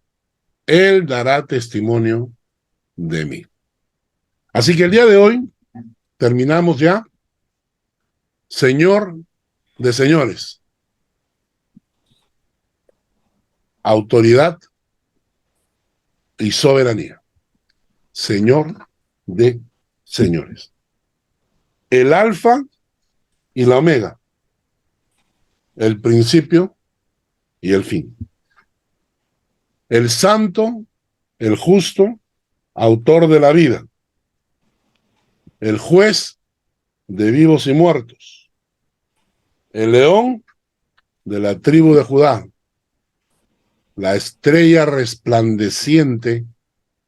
Él dará testimonio de mí. Así que el día de hoy terminamos ya. Señor de señores, autoridad y soberanía. Señor de señores. El alfa y la omega. El principio y el fin. el santo, el justo, autor de la vida, el juez de vivos y muertos, el león de la tribu de Judá, la estrella resplandeciente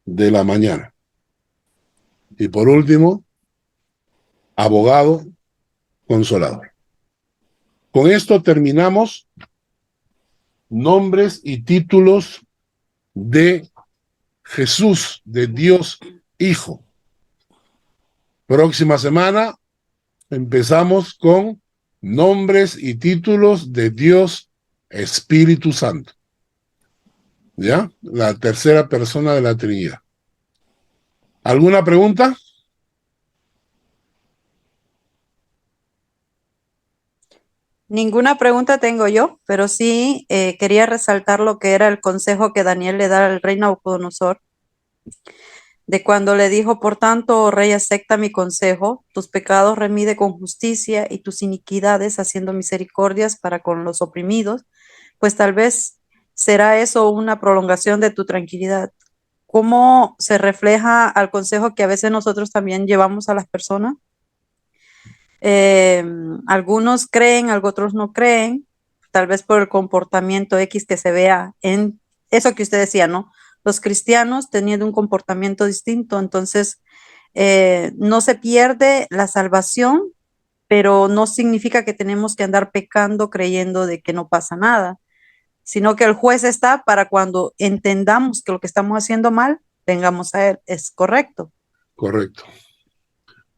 de la mañana. Y por último, abogado consolador. Con esto terminamos nombres y títulos de Jesús, de Dios Hijo. Próxima semana empezamos con nombres y títulos de Dios Espíritu Santo. ¿Ya? La tercera persona de la Trinidad. ¿Alguna pregunta? Ninguna pregunta tengo yo, pero sí quería resaltar lo que era el consejo que Daniel le da al rey Nabucodonosor, de cuando le dijo: por tanto, oh rey, acepta mi consejo, tus pecados remide con justicia y tus iniquidades haciendo misericordias para con los oprimidos, pues tal vez será eso una prolongación de tu tranquilidad. ¿Cómo se refleja al consejo que a veces nosotros también llevamos a las personas? Algunos creen, otros no creen, tal vez por el comportamiento X que se vea en eso que usted decía, ¿no? Los cristianos teniendo un comportamiento distinto, entonces no se pierde la salvación, pero no significa que tenemos que andar pecando creyendo de que no pasa nada, sino que el juez está para cuando entendamos que lo que estamos haciendo mal, vengamos a él. ¿Es correcto? Correcto.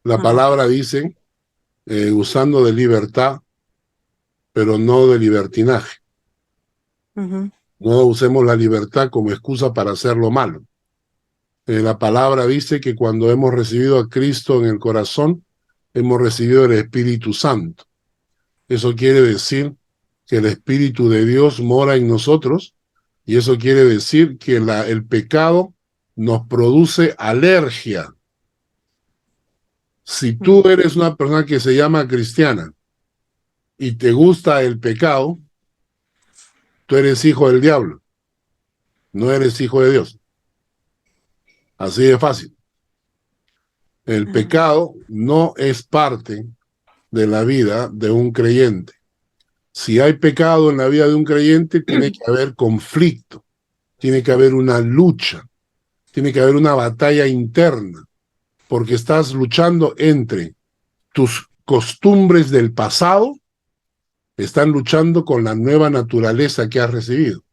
La palabra dice, usando de libertad, pero no de libertinaje. No usemos la libertad como excusa para hacer lo malo. La palabra dice que cuando hemos recibido a Cristo en el corazón, hemos recibido el Espíritu Santo. Eso quiere decir que el Espíritu de Dios mora en nosotros, y eso quiere decir que el pecado nos produce alergia. Si tú eres una persona que se llama cristiana y te gusta el pecado, tú eres hijo del diablo, no eres hijo de Dios. Así de fácil. El pecado no es parte de la vida de un creyente. Si hay pecado en la vida de un creyente, tiene que haber conflicto, tiene que haber una lucha, tiene que haber una batalla interna, porque estás luchando entre tus costumbres del pasado, están luchando con la nueva naturaleza que has recibido.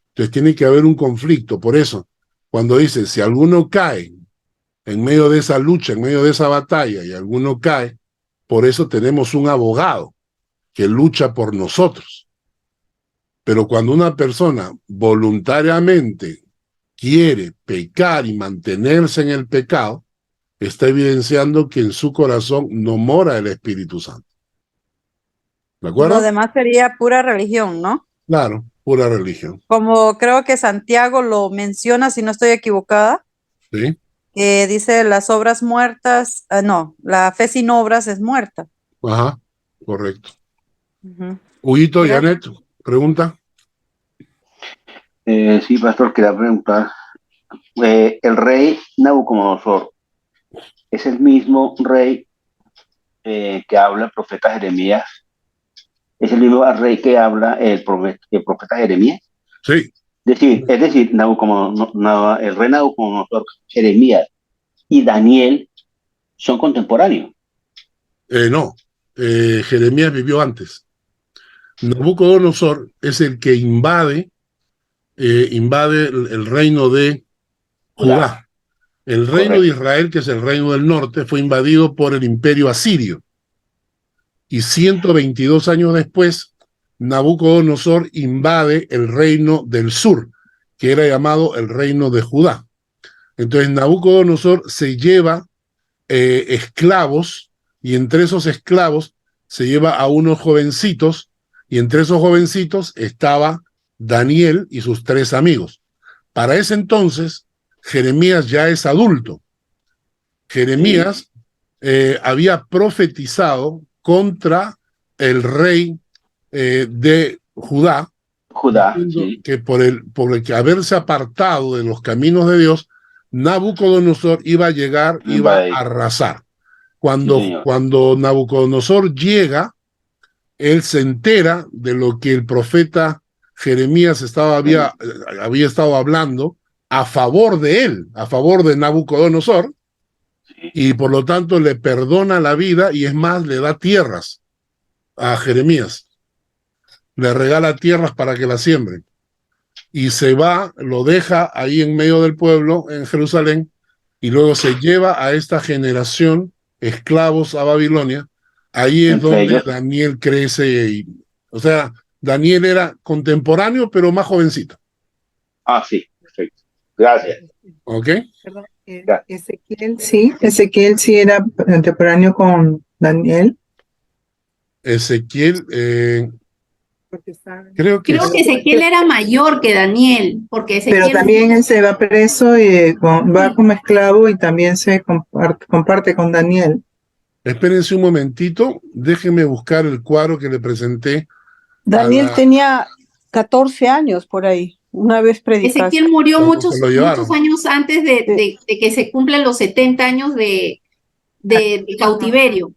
Entonces tiene que haber un conflicto. Por eso, cuando dice, si alguno cae en medio de esa lucha, en medio de esa batalla, y alguno cae, por eso tenemos un abogado que lucha por nosotros. Pero cuando una persona voluntariamente quiere pecar y mantenerse en el pecado, está evidenciando que en su corazón no mora el Espíritu Santo. ¿De acuerdo? Lo demás sería pura religión, ¿no? Claro, pura religión. Como creo que Santiago lo menciona, si no estoy equivocada, ¿Sí? que dice las obras muertas, no, la fe sin obras es muerta. Ajá, correcto. Huguito, Janet, pregunta. Sí, pastor, quería preguntar. El rey Nabucodonosor es el mismo rey que habla el profeta Jeremías. ¿Es el mismo rey que habla el profeta Jeremías? Sí. Es decir, el rey Nabucodonosor, Jeremías y Daniel son contemporáneos. No, Jeremías vivió antes. Nabucodonosor es el que invade el reino de Judá. El reino de Israel, que es el reino del norte, fue invadido por el imperio asirio. Y 122 años después, Nabucodonosor invade el reino del sur, que era llamado el reino de Judá. Entonces Nabucodonosor se lleva esclavos, y entre esos esclavos se lleva a unos jovencitos, y entre esos jovencitos estaba Daniel y sus 3 amigos. Para ese entonces, Jeremías ya es adulto. Jeremías había profetizado contra el rey de Judá, Judá, diciendo sí. que por el que haberse apartado de los caminos de Dios, Nabucodonosor iba a llegar, iba a arrasar. Cuando Nabucodonosor llega, él se entera de lo que el profeta Jeremías había estado hablando a favor de él, a favor de Nabucodonosor, y por lo tanto le perdona la vida y es más, le da tierras a Jeremías. Le regala tierras para que la siembren. Y se va, lo deja ahí en medio del pueblo, en Jerusalén, y luego se lleva a esta generación esclavos a Babilonia. Ahí es donde Daniel crece. O sea, Daniel era contemporáneo, pero más jovencito. Ah, sí, perfecto. Gracias. ¿Ok? Perdón, Ezequiel sí era contemporáneo con Daniel. Ezequiel, Creo que Ezequiel era mayor que Daniel, porque Ezequiel... Pero también él se va preso y va como esclavo y también se comparte con Daniel. Espérense un momentito, déjenme buscar el cuadro que le presenté. Daniel tenía 14 años por ahí, una vez predicaste. Ezequiel murió muchos años antes de que se cumplan los 70 años de cautiverio.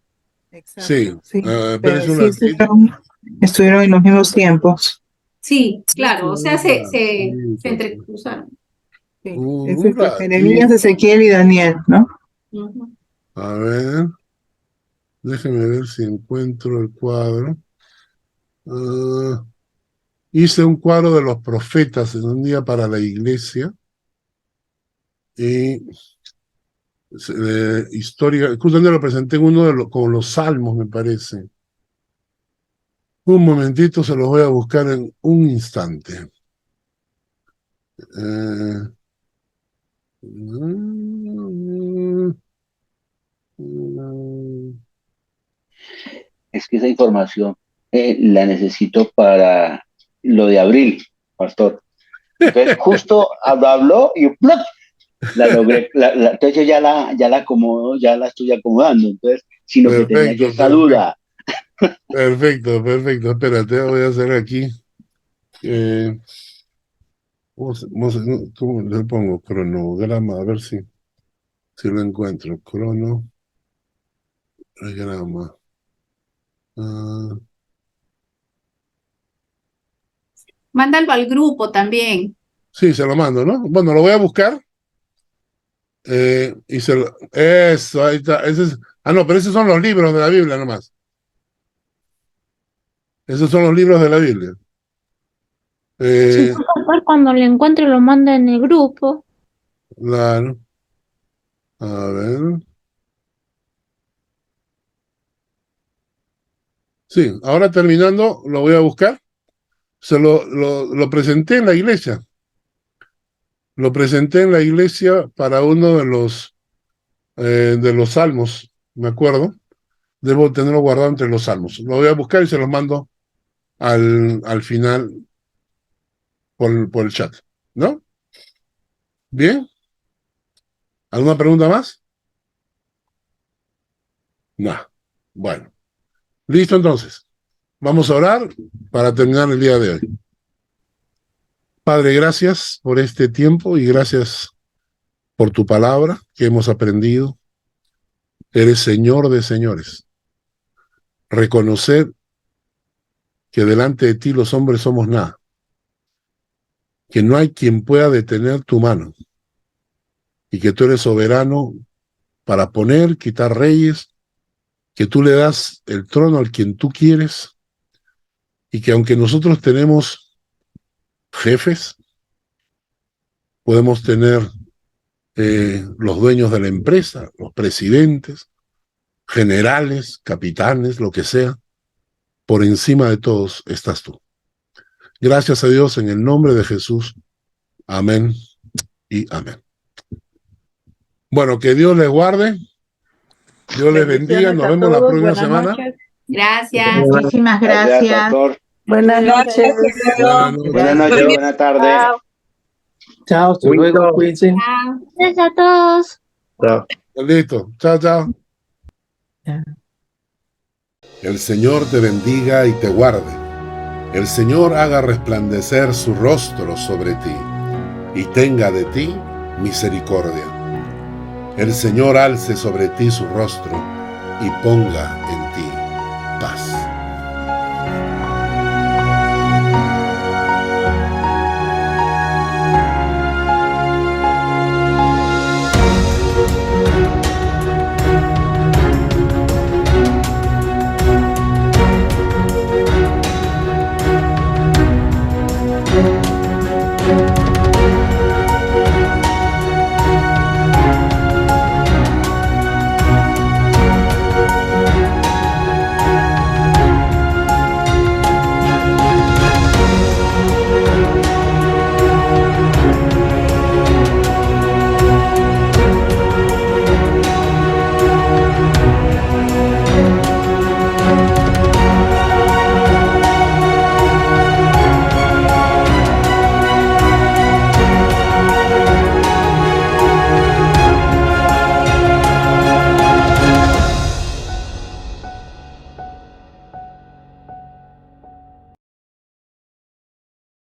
Sí, estuvieron en los mismos tiempos. Sí, claro, o sea, se entrecruzaron. Jeremías, Ezequiel y Daniel, ¿no? A ver, déjenme ver si encuentro el cuadro. Hice un cuadro de los profetas en un día para la iglesia. Y historia, justamente lo presenté en uno con los salmos, me parece. Un momentito, se los voy a buscar en un instante. Es que esa información la necesito para lo de abril, pastor. Entonces, justo habló y ¡plop! La logré. Entonces yo ya la acomodo, ya la estoy acomodando. Entonces, sino que tenía yo esa duda. Perfecto. Espérate, voy a hacer aquí. ¿Cómo le pongo? Cronograma, a ver si lo encuentro. Cronograma. Mándalo al grupo también. Sí, se lo mando, ¿no? Bueno, lo voy a buscar. Y eso, ahí está. No, pero esos son los libros de la Biblia nomás. Esos son los libros de la Biblia. Sí, por favor, cuando lo encuentre lo manda en el grupo. Claro. A ver. Sí, ahora terminando, lo voy a buscar. Lo presenté en la iglesia. Lo presenté en la iglesia para uno de los salmos, me acuerdo. Debo tenerlo guardado entre los salmos. Lo voy a buscar y se los mando al final por el chat. ¿No? ¿Bien? ¿Alguna pregunta más? No. Bueno. Listo entonces. Vamos a orar para terminar el día de hoy. Padre, gracias por este tiempo y gracias por tu palabra que hemos aprendido. Eres Señor de señores. Reconocer que delante de ti los hombres somos nada. Que no hay quien pueda detener tu mano. Y que tú eres soberano para poner, quitar reyes, que tú le das el trono al quien tú quieres, y que aunque nosotros tenemos jefes, podemos tener los dueños de la empresa, los presidentes, generales, capitanes, lo que sea, por encima de todos estás tú. Gracias a Dios en el nombre de Jesús. Amén y amén. Bueno, que Dios les guarde. Dios les bendiga. Nos vemos la próxima semana. Gracias. Muchísimas gracias. Buenas noches. Buenas noches, buenas tardes. Chao, hasta luego, cuídense. Gracias a todos. Listo. Chao. El Señor te bendiga y te guarde. El Señor haga resplandecer su rostro sobre ti y tenga de ti misericordia. El Señor alce sobre ti su rostro y ponga en ti paz.